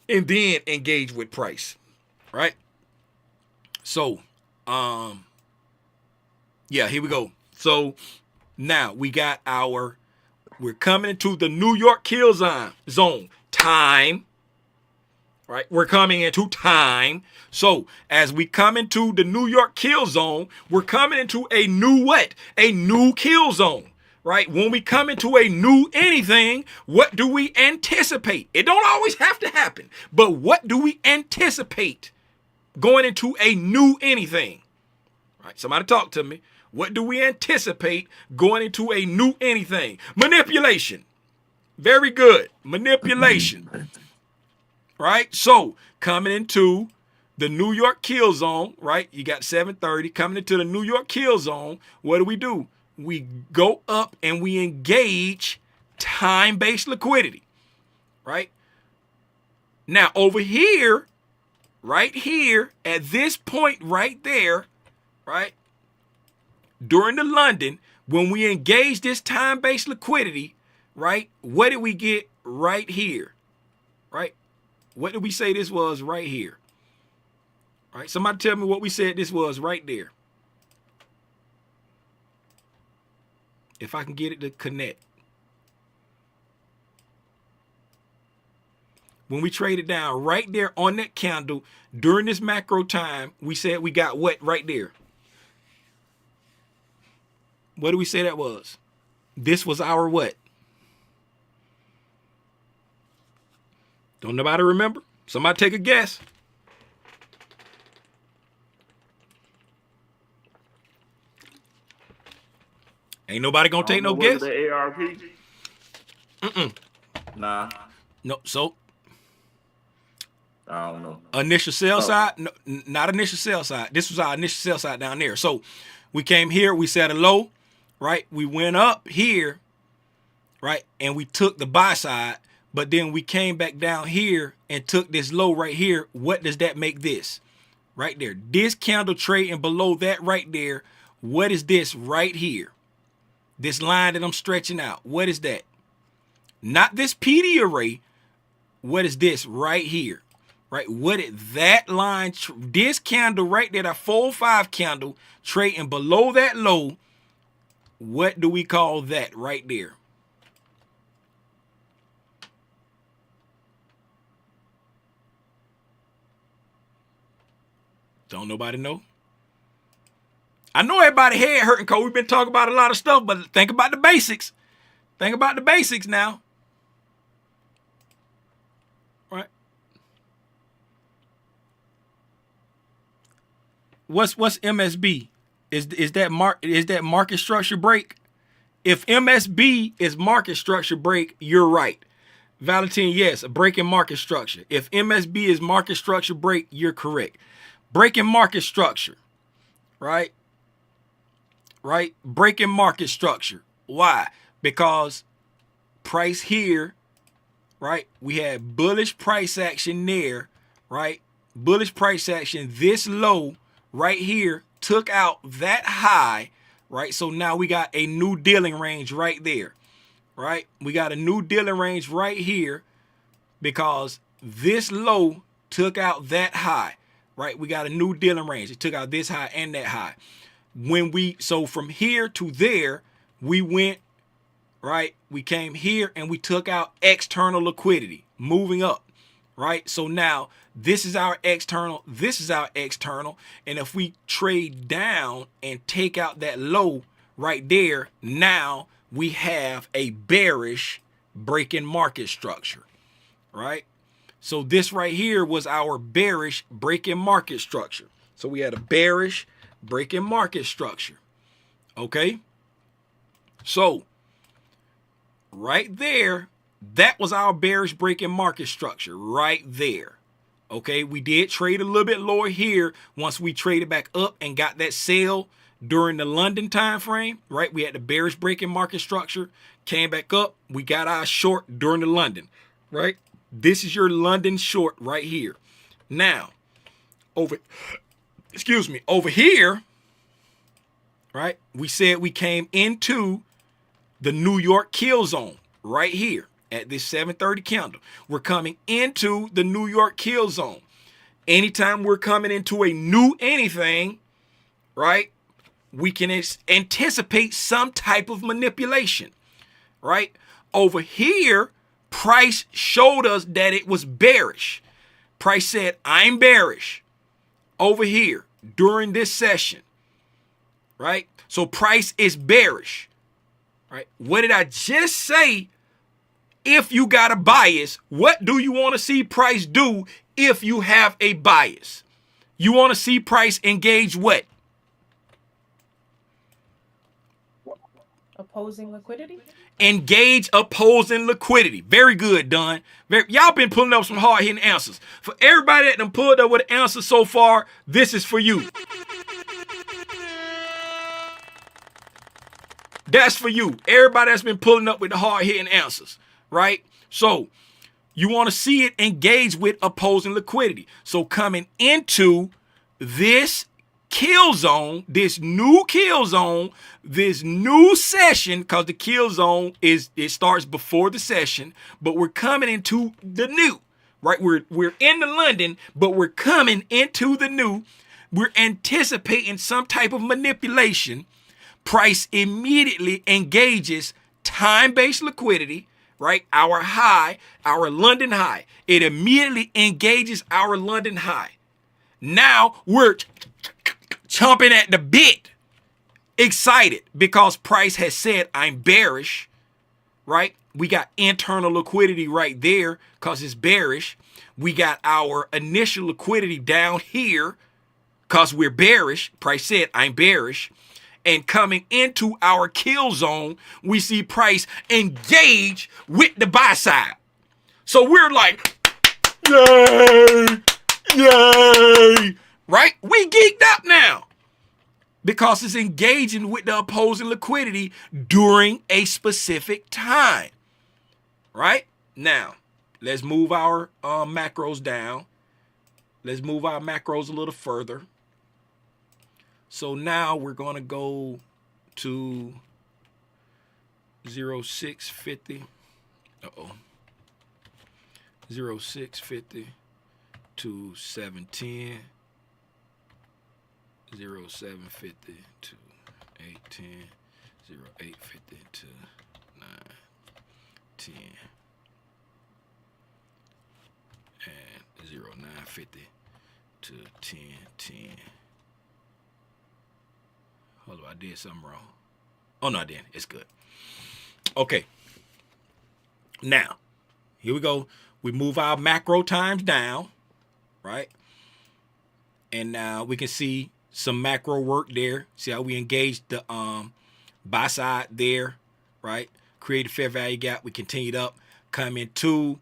[SPEAKER 1] And then engage with price, right? So, yeah, here we go. So now we got we're coming into the New York kill zone time, right? We're coming into time. So as we come into the New York kill zone, we're coming into a new what? A new kill zone, right? When we come into a new anything, what do we anticipate? It don't always have to happen, but what do we anticipate going into a new anything? Right? Somebody talk to me. What do we anticipate going into a new anything? Manipulation. Very good. Manipulation. Right? So, coming into the New York kill zone, right? You got 730 coming into the New York kill zone. What do? We go up and we engage time-based liquidity. Right? Now, over here, right here, at this point right there, right? During the London, when we engage this time-based liquidity, right? What did we get right here? Right? What did we say this was right here? Right? Somebody tell me what we said this was right there. If I can get it to connect. When we traded down right there on that candle during this macro time, we said we got what right there? What do we say that was? This was our what? Don't nobody remember? Somebody take a guess. Ain't nobody gonna take no guess.
[SPEAKER 3] The ARP? Nah.
[SPEAKER 1] No, so
[SPEAKER 3] I don't know.
[SPEAKER 1] initial sell side? No, not initial sell side. This was our initial sell side down there. So we came here, we set a low, right? We went up here, right? And we took the buy side, but then we came back down here and took this low right here. What does that make this? Right there. This candle trading below that right there. What is this right here? This line that I'm stretching out. What is that? Not this PD array. What is this right here? Right? What is that line? This candle right there, that 4-5 candle trading below that low. What do we call that right there? Don't nobody know? I know everybody head hurting because we've been talking about a lot of stuff, but think about the basics. Think about the basics now. Right? What's MSB? Is that market structure break? If MSB is market structure break, you're right. Valentin, yes, a break in market structure. If MSB is market structure break, you're correct. Breaking market structure, right? Right? Breaking market structure. Why? Because price here, right? We had bullish price action there, right? Bullish price action, this low right here took out that high, right? So now we got a new dealing range right there, right? We got a new dealing range right here because this low took out that high, right? We got a new dealing range. It took out this high and that high. So from here to there, we went, right? We came here and we took out external liquidity, moving up, right? So now this is our external, this is our external. And if we trade down and take out that low right there, now we have a bearish break-in market structure, right? So this right here was our bearish break-in market structure. So we had a bearish break-in market structure, okay? So right there, that was our bearish break-in market structure right there. Okay, we did trade a little bit lower here once we traded back up and got that sale during the London time frame, right? We had the bearish break-in market structure, came back up, we got our short during the London, right? This is your London short right here. Now, over here, right? We said we came into the New York kill zone right here at this 730 candle. We're coming into the New York kill zone. Anytime we're coming into a new anything, right, we can anticipate some type of manipulation, right? Over here, price showed us that it was bearish. Price said, I'm bearish over here during this session, right? So price is bearish, right? What did I just say? If you got a bias, what do you want to see price do if you have a bias? You want to see price engage what?
[SPEAKER 5] Opposing liquidity?
[SPEAKER 1] Engage opposing liquidity. Very good, Don. Y'all been pulling up some hard-hitting answers. For everybody that done pulled up with an answer so far, this is for you. That's for you. Everybody that's been pulling up with the hard-hitting answers, right? So you want to see it engage with opposing liquidity. So coming into this kill zone, this new kill zone, this new session, because the kill zone it starts before the session, but we're coming into the new, right? We're in the London, but we're coming into the new. We're anticipating some type of manipulation. Price immediately engages time-based liquidity, right? Our high, our London high. It immediately engages our London high. Now we're chomping at the bit, excited because price has said I'm bearish, right? We got internal liquidity right there because it's bearish. We got our initial liquidity down here because we're bearish. Price said I'm bearish. And coming into our kill zone, we see price engage with the buy side. So we're like, yay, yay, right? We geeked up now because it's engaging with the opposing liquidity during a specific time, right? Now, let's move our macros down. Let's move our macros a little further. So now we're going to go to 0650. 0650 to 710. 0750 to 810. 0850 to 910. And 0950 to 1010. Hold on, I did something wrong. Oh, no, I didn't. It's good. Okay. Now, here we go. We move our macro times down, right? And now we can see some macro work there. See how we engaged the buy side there, right? Create a fair value gap. We continued up, come into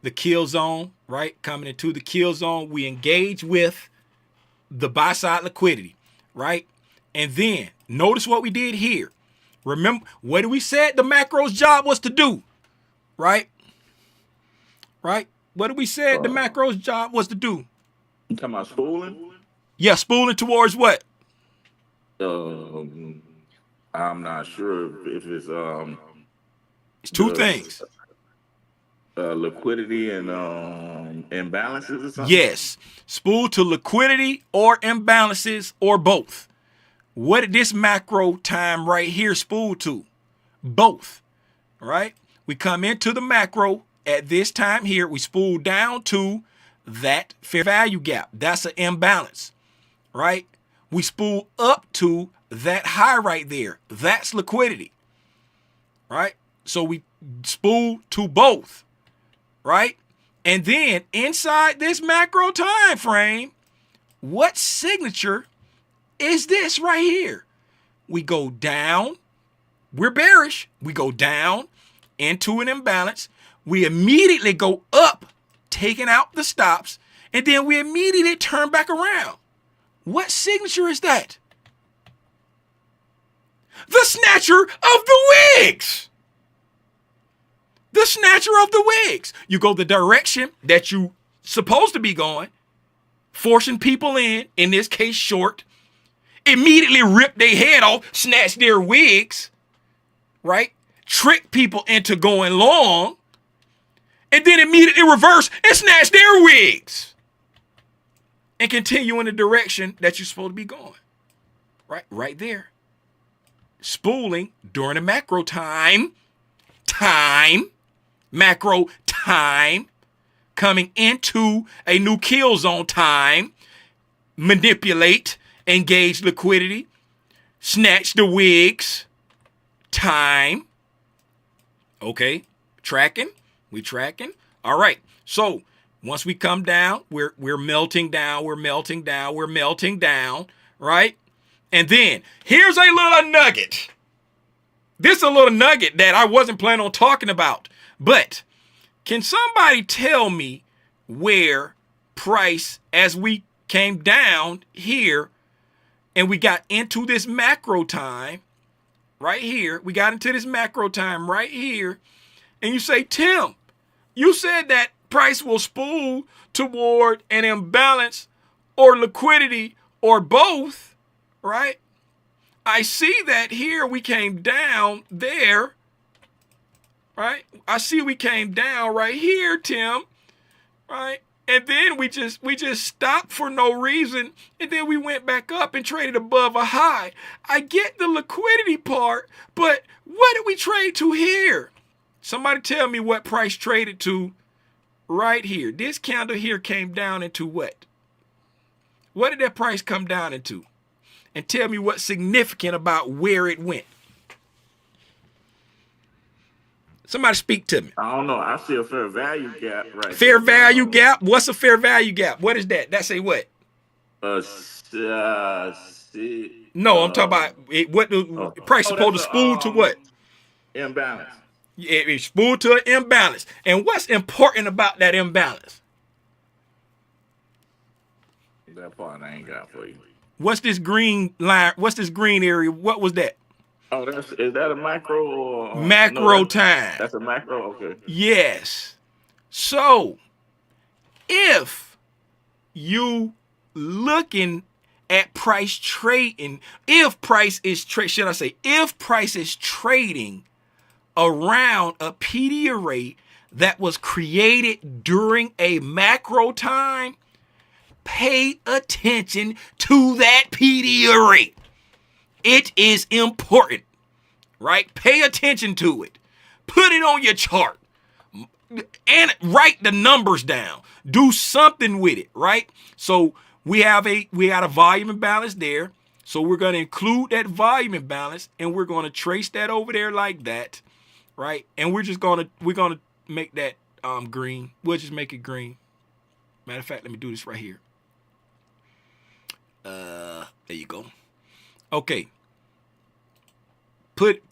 [SPEAKER 1] the kill zone, right? Coming into the kill zone, we engage with the buy side liquidity, right? And then notice what we did here. Remember, what did we said the macro's job was to do, right? Right? What did we said the macro's job was to do?
[SPEAKER 3] You talking about spooling?
[SPEAKER 1] Yeah, spooling towards what?
[SPEAKER 3] I'm not sure if it's
[SPEAKER 1] It's two things.
[SPEAKER 3] Liquidity and imbalances or something.
[SPEAKER 1] Yes, spool to liquidity or imbalances or both. What did this macro time right here spool to? Both, right? We come into the macro at this time here. We spool down to that fair value gap. That's an imbalance, right? We spool up to that high right there. That's liquidity, right? So we spool to both, right? And then inside this macro time frame, what signature is this right here? We go down. We're bearish. We go down into an imbalance. We immediately go up, taking out the stops, and then we immediately turn back around. What signature is that? The snatcher of the wigs. The snatcher of the wigs. You go the direction that you supposed to be going, forcing people in this case short, immediately rip their head off, snatch their wigs, right? Trick people into going long, and then immediately reverse and snatch their wigs and continue in the direction that you're supposed to be going, right? Right there. Spooling during the macro time, macro time, coming into a new kill zone time, manipulate, engage liquidity, snatch the wigs, time. Okay, tracking, we tracking. All right, so once we come down, we're melting down, we're melting down, we're melting down, right? And then here's a little nugget. This is a little nugget that I wasn't planning on talking about, but can somebody tell me where price, as we came down here and we got into this macro time right here, we got into this macro time right here, and you say, Tim, you said that price will spool toward an imbalance or liquidity or both, right? I see that here we came down there, right? I see we came down right here, Tim, right? And then we just stopped for no reason, and then we went back up and traded above a high. I get the liquidity part, but what did we trade to here? Somebody tell me what price traded to right here. This candle here came down into what? What did that price come down into? And tell me what's significant about where it went. Somebody speak to me.
[SPEAKER 3] I don't know. I see a fair value gap right
[SPEAKER 1] Fair
[SPEAKER 3] there.
[SPEAKER 1] value gap? What's a fair value gap? What is that? That say what?
[SPEAKER 3] No,
[SPEAKER 1] I'm talking about what the price supposed to spool to what?
[SPEAKER 3] Imbalance.
[SPEAKER 1] It spool to an imbalance. And what's important about that imbalance?
[SPEAKER 3] That part I ain't got for you.
[SPEAKER 1] What's this green line? What's this green area? What was that?
[SPEAKER 3] Oh, is that a macro or
[SPEAKER 1] Macro time.
[SPEAKER 3] That's a macro? Okay.
[SPEAKER 1] Yes. So if you looking at price trading, if price is trading around a PD array that was created during a macro time, pay attention to that PD array. It is important, right? Pay attention to it. Put it on your chart and write the numbers down. Do something with it, right? So we had a volume imbalance there. So we're going to include that volume imbalance and we're going to trace that over there like that, right? And we're going to make that green. We'll just make it green. Matter of fact, let me do this right here. There you go. Okay.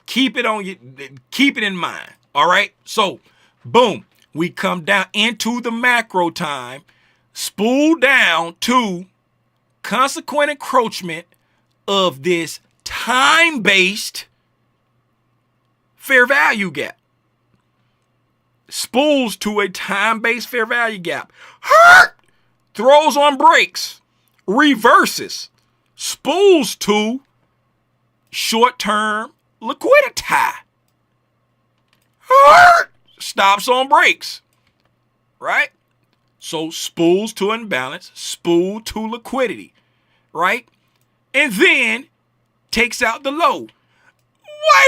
[SPEAKER 1] Keep it in mind. All right. So, boom, we come down into the macro time, spool down to consequent encroachment of this time-based fair value gap. Spools to a time-based fair value gap. Hurt! Throws on brakes. Reverses. Spools to short-term liquidity. Hurt! Stops on brakes. Right? So spools to imbalance. Spool to liquidity. Right? And then takes out the low.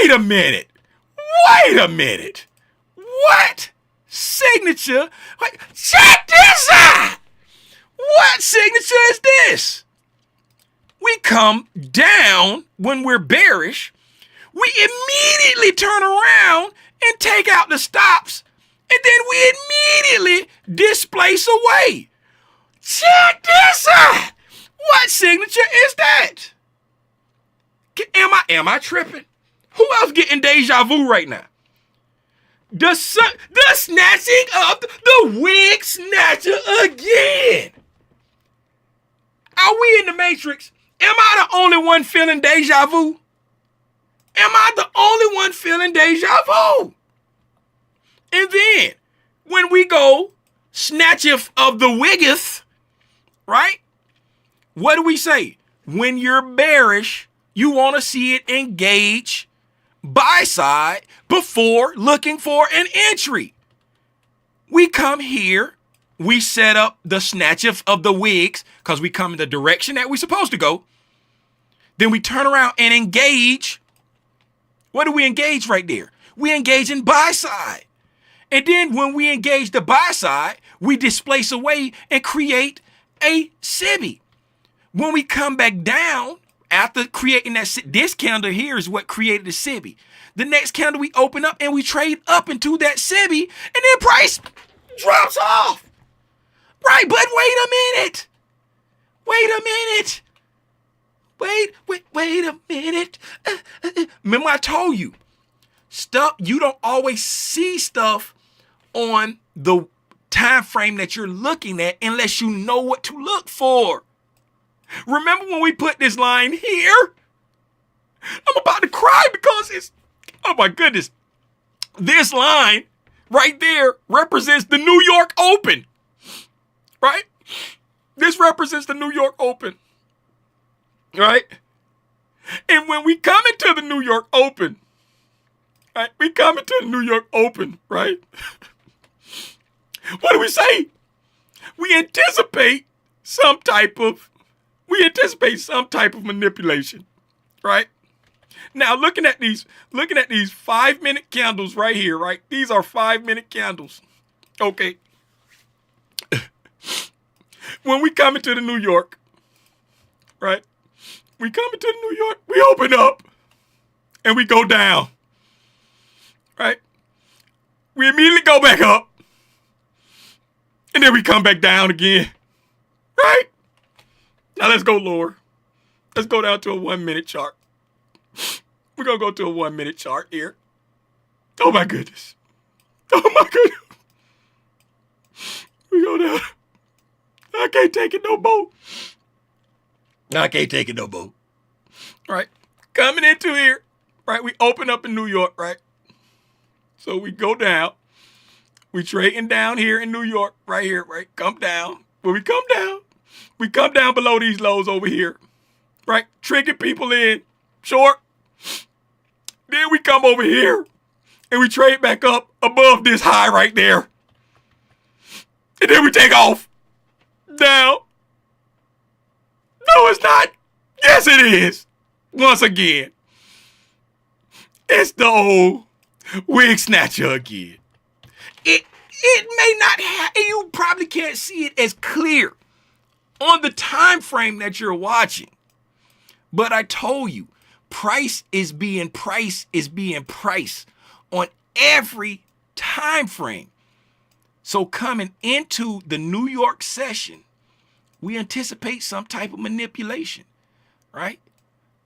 [SPEAKER 1] Wait a minute. What? Signature? Wait, check this out. What signature is this? We come down when we're bearish. We immediately turn around and take out the stops. And then we immediately displace away. Check this out. What signature is that? Am I tripping? Who else getting deja vu right now? The snatching up the wig snatcher again. Are we in the Matrix? Am I the only one feeling deja vu? Am I the only one feeling deja vu? And then, when we go snatcheth of the wiggeth, right? What do we say? When you're bearish, you want to see it engage buy side before looking for an entry. We come here, we set up the snatcheth of the wigs because we come in the direction that we're supposed to go. Then we turn around and engage. What do we engage right there? We engage in buy side. And then when we engage the buy side, we displace away and create a SIBI. When we come back down, after creating this candle here is what created the SIBI. The next candle we open up and we trade up into that SIBI, and then price drops off. Right, but wait a minute. Remember I told you, you don't always see stuff on the time frame that you're looking at unless you know what to look for. Remember when we put this line here? I'm about to cry because oh my goodness. This line right there represents the New York Open. Right? This represents the New York Open. Right? And when we come into the New York Open, right? We come into the New York Open, right? What do we say? We anticipate some type of manipulation, right? Now, looking at these 5-minute candles right here, right? These are 5-minute candles. Okay. When we come into the New York, right? We come into the New York, we open up and we go down, right? We immediately go back up and then we come back down again, right? Now let's go lower. Let's go down to a 1-minute chart. We're going to go to a 1-minute chart here. Oh my goodness. We go down. I can't take it no more. Right? Coming into here, right? We open up in New York, right? So we go down. We trading down here in New York, right here, right? Come down. When we come down below these lows over here, right? Tricking people in short. Then we come over here and we trade back up above this high right there. And then we take off down. No, it's not. Yes, it is. Once again, it's the old wig snatcher again. It may not have, you probably can't see it as clear on the time frame that you're watching. But I told you, price is being priced on every time frame. So coming into the New York session, We anticipate some type of manipulation, right?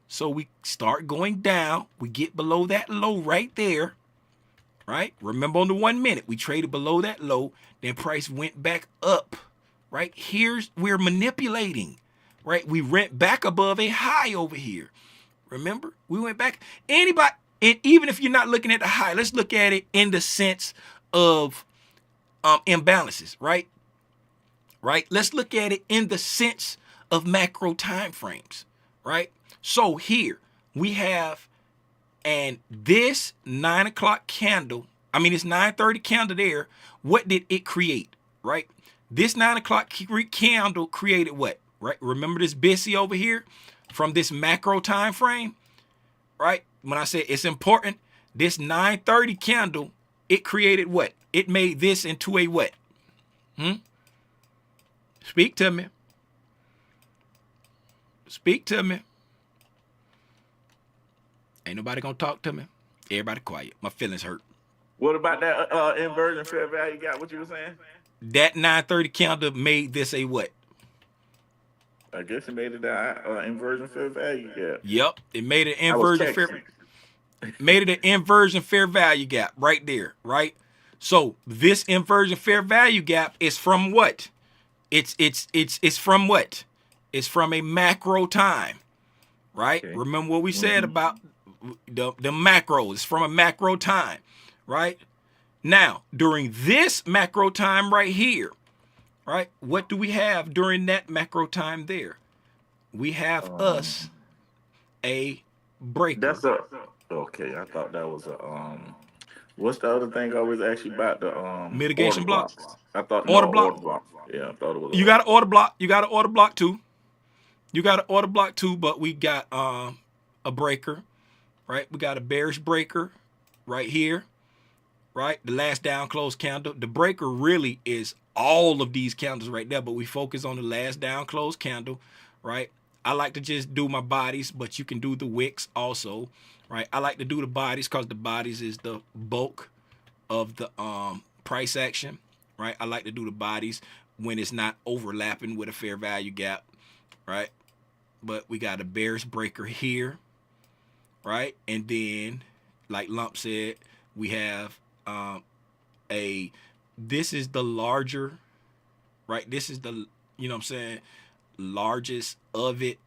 [SPEAKER 1] So we start going down. We get below that low right there, right? Remember on the 1 minute, we traded below that low. Then price went back up, right? We're manipulating, right? We went back above a high over here. Remember, we went back. Anybody, and even if you're not looking at the high, let's look at it in the sense of imbalances, right? Right? Let's look at it in the sense of macro time frames, right? So here we have, and this 9 o'clock candle, it's 9:30 candle there. What did it create, right? This 9 o'clock candle created what, right? Remember this BISI over here from this macro time frame, right? When I say it's important, this 9:30 candle, it created what? It made this into a what? Speak to me. Speak to me. Ain't nobody gonna talk to me. Everybody quiet. My feelings hurt.
[SPEAKER 3] What about that inversion fair value gap? What you were saying?
[SPEAKER 1] That 9:30 candle made this a what?
[SPEAKER 3] I guess it made it an inversion fair value gap.
[SPEAKER 1] Yep, it made an inversion fair value gap right there, right? So this inversion fair value gap is from what? It's from what? It's from a macro time, right? Okay. Remember what we said about the macros. It's from a macro time, right? Now, during this macro time right here, right? What do we have during that macro time there? We have a breaker.
[SPEAKER 3] Okay. I thought that was what's the other thing I always ask you about? The
[SPEAKER 1] mitigation blocks.
[SPEAKER 3] I thought
[SPEAKER 1] order block.
[SPEAKER 3] Yeah, I thought it was.
[SPEAKER 1] You got an order block. You got an order block too. But we got a breaker, right? We got a bearish breaker right here, right? The last down close candle. The breaker really is all of these candles right there, but we focus on the last down close candle, right? I like to just do my bodies, but you can do the wicks also, right? I like to do the bodies because the bodies is the bulk of the price action, right? I like to do the bodies when it's not overlapping with a fair value gap, right? But we got a bearish breaker here, right? And then, like Lump said, we have this is the larger, right? This is the, largest of it,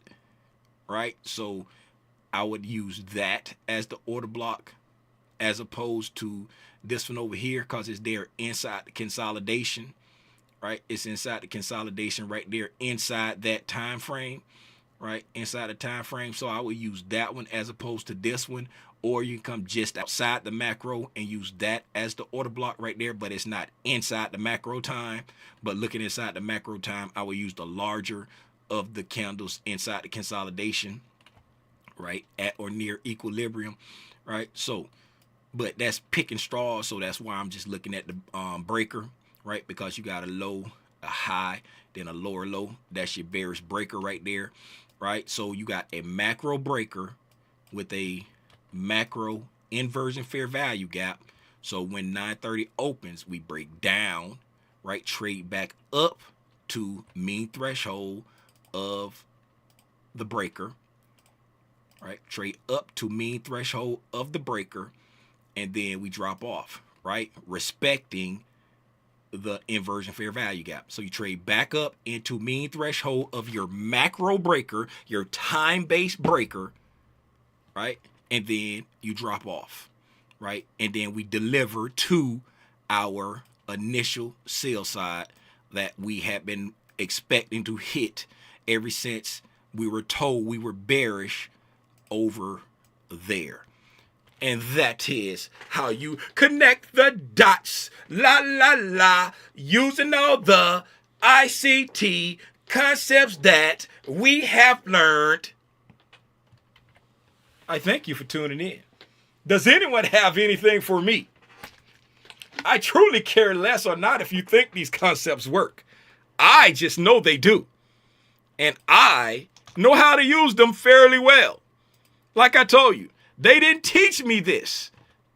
[SPEAKER 1] right? So I would use that as the order block as opposed to this one over here because it's there inside the consolidation, right? It's inside the consolidation right there inside that time frame, right? Inside the time frame. So I would use that one as opposed to this one, or you can come just outside the macro and use that as the order block right there, but it's not inside the macro time. But looking inside the macro time, I would use the larger of the candles inside the consolidation, right? At or near equilibrium, right? So, but that's picking straws. So that's why I'm just looking at the breaker, right? Because you got a low, a high, then a lower low. That's your bearish breaker right there, right? So you got a macro breaker with a macro inversion fair value gap. So when 9:30 opens, we break down, right? Trade back up to mean threshold of the breaker, right? Trade up to mean threshold of the breaker, and then we drop off, right? Respecting the inversion fair value gap. So you trade back up into mean threshold of your macro breaker, your time-based breaker, right? And then you drop off, right? And then we deliver to our initial sell side that we have been expecting to hit ever since we were told we were bearish over there. And that is how you connect the dots, la la la, using all the ICT concepts that we have learned. I thank you for tuning in. Does anyone have anything for me? I truly care less or not if you think these concepts work. I just know they do. And I know how to use them fairly well. Like I told you, they didn't teach me this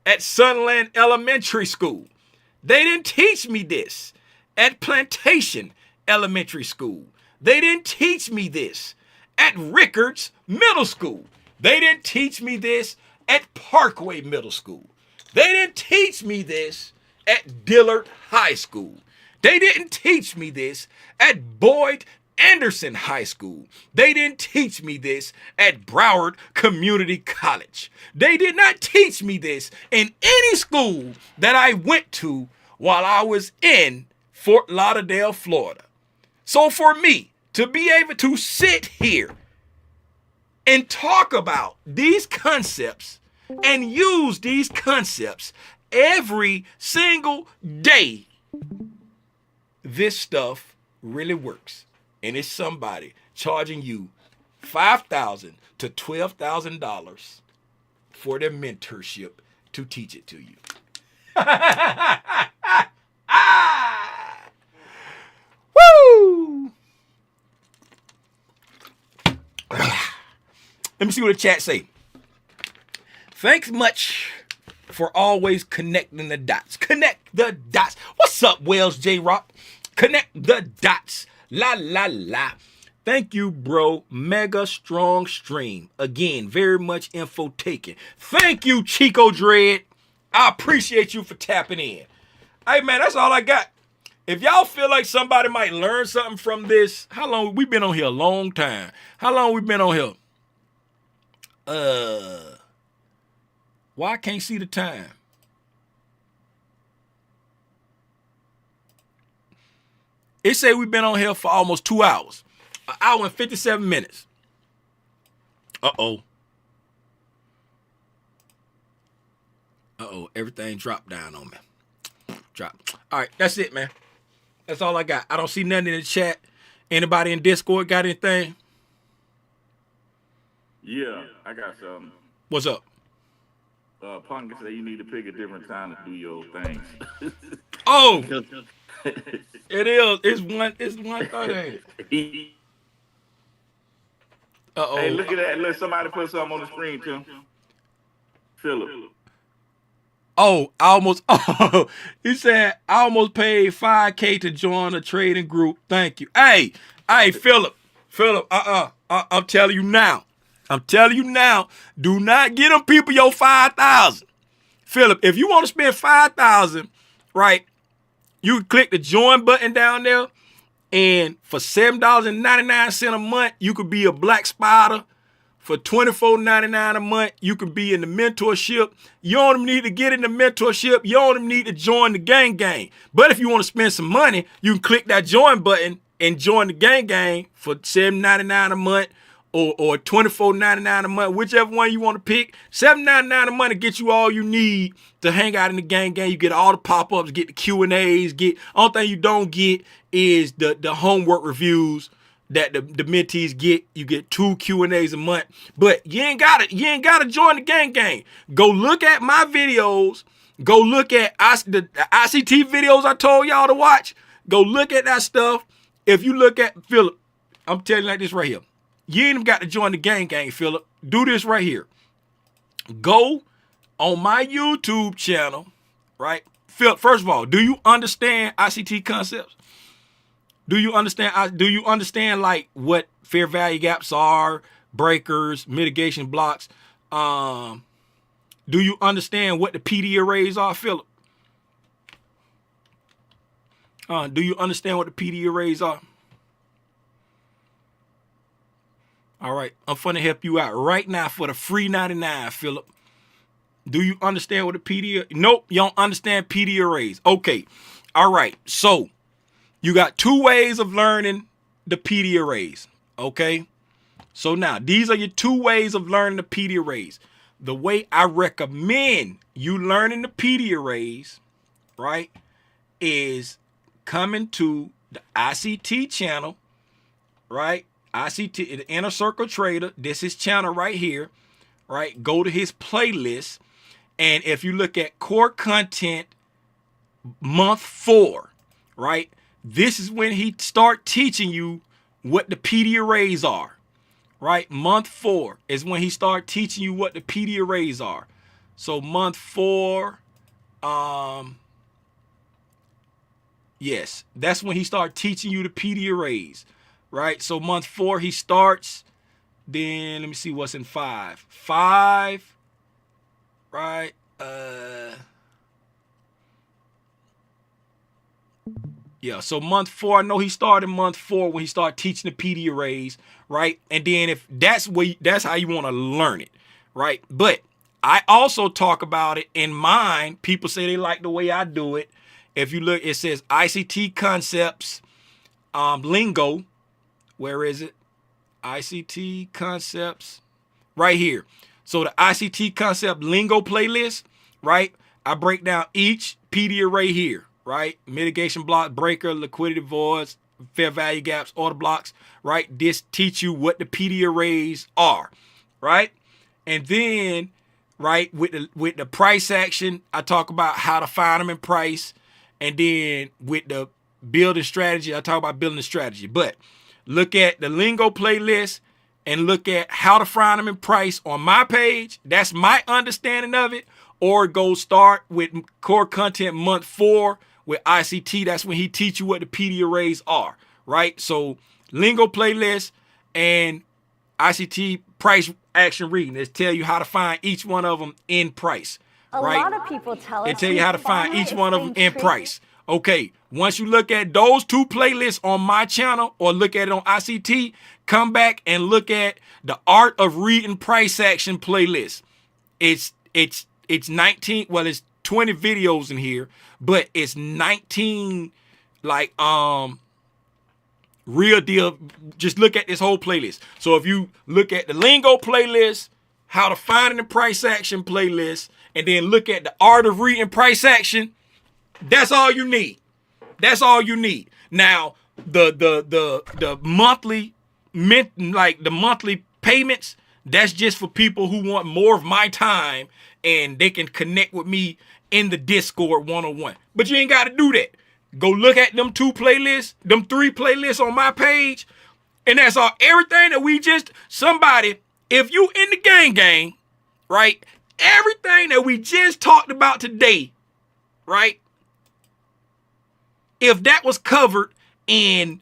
[SPEAKER 1] at Sunland Elementary School. They didn't teach me this at Plantation Elementary School. They didn't teach me this at Rickards Middle School. They didn't teach me this at Parkway Middle School. They didn't teach me this at Dillard High School. They didn't teach me this at Boyd Anderson High School. They didn't teach me this at Broward Community College. They did not teach me this in any school that I went to while I was in Fort Lauderdale, Florida. So for me to be able to sit here and talk about these concepts and use these concepts every single day, this stuff really works. And it's somebody charging you $5,000 to $12,000 for their mentorship to teach it to you. Woo! Let me see what the chat say. Thanks much for always connecting the dots. Connect the dots. What's up, Wells J Rock? Connect the dots. La la la. Thank you, bro. Mega strong stream. Again, very much info taken. Thank you, Chico Dread. I appreciate you for tapping in. Hey, man, that's all I got. If y'all feel like somebody might learn something from this, how long? We've been on here a long time. How long we been on here? Why I can't see the time? It say we've been on here for almost 2 hours. 1 hour and 57 minutes. Uh-oh. Uh-oh. Everything dropped down on me. Drop. All right. That's it, man. That's all I got. I don't see nothing in the chat. Anybody in Discord got anything?
[SPEAKER 3] Yeah, I got something.
[SPEAKER 1] What's up?
[SPEAKER 3] Punk said you need to pick a different time to do your things.
[SPEAKER 1] Oh, it is. It's 1:30. Uh-oh.
[SPEAKER 3] Hey, look at that. Let somebody put something on the screen, Tim. Philip.
[SPEAKER 1] Oh, he said, I almost paid $5K to join a trading group. Thank you. Hey, Philip, I'm telling you now. Do not get them people your $5,000. Philip, if you want to spend $5,000, right, you click the join button down there, and for $7.99 a month, you could be a Black Spider. For $24.99 a month, you can be in the mentorship. You don't even need to get in the mentorship. You don't even need to join the gang. But if you want to spend some money, you can click that join button and join the gang for $7.99 a month or $24.99 a month, whichever one you want to pick. $7.99 a month to get you all you need to hang out in the gang. You get all the pop-ups, get the Q&As, only thing you don't get is the homework reviews that the mentees get. You get 2 Q&As a month, but you ain't gotta join the gang. Go look at my videos. Go look at the ICT videos I told y'all to watch. Go look at that stuff. If you look at Philip, I'm telling you like this right here. You ain't even got to join the gang, Philip. Do this right here. Go on my YouTube channel, right? Philip, first of all, do you understand ICT concepts? Do you understand like what fair value gaps are, breakers, mitigation blocks? Do you understand what the PD arrays are, Philip? Do you understand what the PD arrays are? All right, I'm finna help you out right now for the free 99, Philip. Do you understand what the PD? Nope, you don't understand PD arrays. Okay, all right. So you got 2 ways of learning the PD arrays. Okay, so now these are your 2 ways of learning the PD arrays. The way I recommend you learning the PD arrays, right, is coming to the ICT channel, right? ICT, the Inner Circle Trader. This is channel right here, right? Go to his playlist. And if you look at core content month 4, right? This is when he start teaching you what the PD arrays are, right? Month 4 is when he start teaching you what the PD arrays are. So month 4, yes, that's when he start teaching you the PD arrays. right? So month 4 he starts. Then let me see what's in 5. 5, right? Yeah, so month 4, I know he started month 4 when he started teaching the PD arrays, right? And then if that's how you want to learn it, right? But I also talk about it in mine. People say they like the way I do it. If you look, it says ICT concepts, lingo. Where is it? ICT concepts, right here. So the ICT concept lingo playlist, right? I break down each PD array here, right? Mitigation block, breaker, liquidity voids, fair value gaps, order blocks, right? This teach you what the PD arrays are, right? And then, right, with the price action, I talk about how to find them in price. And then with the building strategy, I talk about building the strategy. But look at the lingo playlist and look at how to find them in price on my page. That's my understanding of it. Or go start with core content month 4 with ICT. That's when he teach you what the PD arrays are, right? So lingo playlist and ICT price action reading. They tell you how to find each one of them in price.
[SPEAKER 6] A
[SPEAKER 1] right?
[SPEAKER 6] lot of people tell us
[SPEAKER 1] They tell you how to find each one of them in
[SPEAKER 6] tricky.
[SPEAKER 1] price. Okay, once you look at those 2 playlists on my channel or look at it on ICT, come back and look at the Art of Reading Price Action playlist. It's 19, well, it's 20 videos in here, but it's 19 like real deal. Just look at this whole playlist. So if you look at the lingo playlist, how to find the price action playlist, and then look at the Art of Reading Price Action, that's all you need. That's all you need. Now, the monthly payments, that's just for people who want more of my time and they can connect with me in the Discord one-on-one. But you ain't got to do that. Go look at them 2 playlists, them 3 playlists on my page, and that's all. Everything that we just, somebody, if you in the gang, right, everything that we just talked about today, right, if that was covered in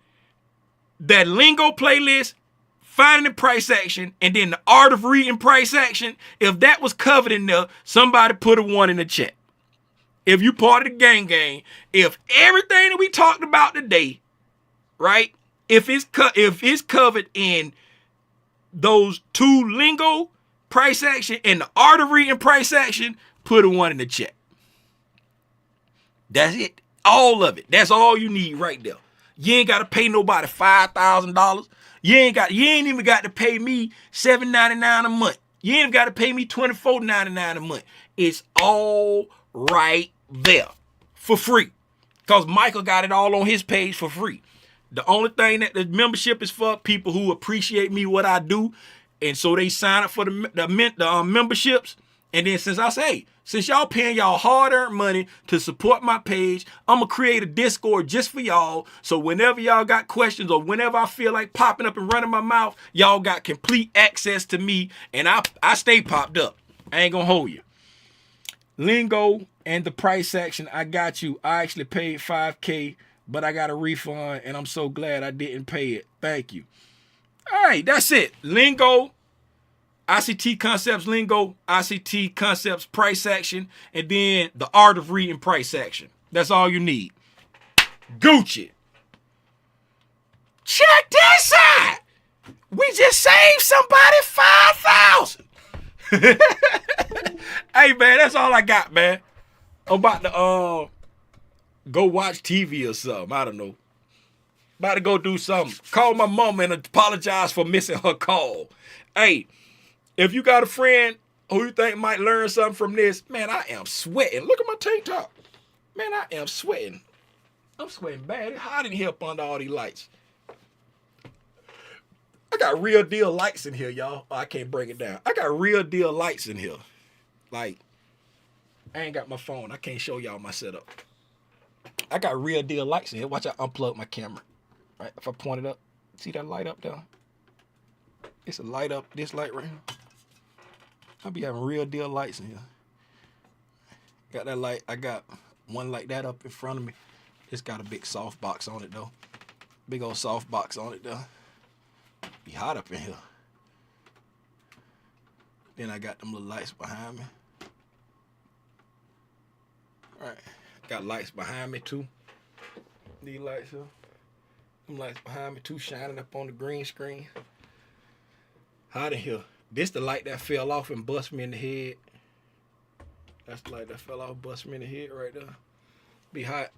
[SPEAKER 1] that lingo playlist, finding the price action, and then the Art of Reading Price Action, if that was covered in there, somebody put a 1 in the chat. If you part of the gang, if everything that we talked about today, right, if it's covered in those 2 lingo price action and the Art of Reading Price Action, put a 1 in the chat. That's it. All of it. That's all you need right there. You ain't got to pay nobody $5,000. You ain't even got to pay me $7.99 a month. You ain't even got to pay me $24.99 a month. It's all right there for free. Because Michael got it all on his page for free. The only thing that the membership is for people who appreciate me, what I do, and so they sign up for the memberships. And then since y'all paying y'all hard-earned money to support my page, I'm going to create a Discord just for y'all. So whenever y'all got questions or whenever I feel like popping up and running my mouth, y'all got complete access to me. And I stay popped up. I ain't going to hold you. Lingo and the price section, I got you. I actually paid $5K, but I got a refund, and I'm so glad I didn't pay it. Thank you. All right, that's it. Lingo, ICT concepts, lingo, ICT concepts, price action, and then the Art of Reading Price Action. That's all you need. Gucci. Check this out. We just saved somebody $5,000. Hey, man, that's all I got, man. I'm about to go watch TV or something. I don't know. About to go do something. Call my mama and apologize for missing her call. Hey, if you got a friend who you think might learn something from this, man, I am sweating. Look at my tank top. Man, I am sweating. I'm sweating bad. It's hot in here up under all these lights. I got real deal lights in here, y'all. Oh, I can't break it down. I got real deal lights in here. Like, I ain't got my phone. I can't show y'all my setup. I got real deal lights in here. Watch out, unplug my camera. Right? If I point it up, see that light up there? It's a light up, this light right here. I'll be having real deal lights in here. Got that light. I got one like that up in front of me. It's got a big soft box on it though. Big old soft box on it though. Be hot up in here. Then I got them little lights behind me. All right, got lights behind me too. These lights here. Them lights behind me too, shining up on the green screen. Hot in here. This the light that fell off and bust me in the head. That's the light that fell off, bust me in the head right there. Be hot.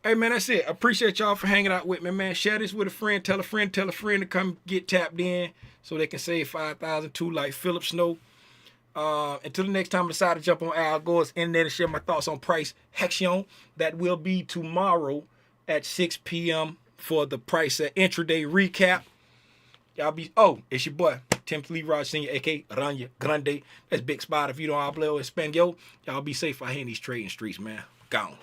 [SPEAKER 1] Hey, man, that's it. I appreciate y'all for hanging out with me, man. Share this with a friend. Tell a friend to come get tapped in so they can save 5,000 too, like Philip Snow. Until the next time I decide to jump on Al Gore's internet and share my thoughts on price action. That will be tomorrow at 6 p.m. for the price intraday recap. Y'all be, it's your boy, Timothy Lee Rogers Sr., a.k.a. Rania Grande. That's Big Spot. If you don't hablo Espanol, y'all be safe out here in these trading streets, man. Gone.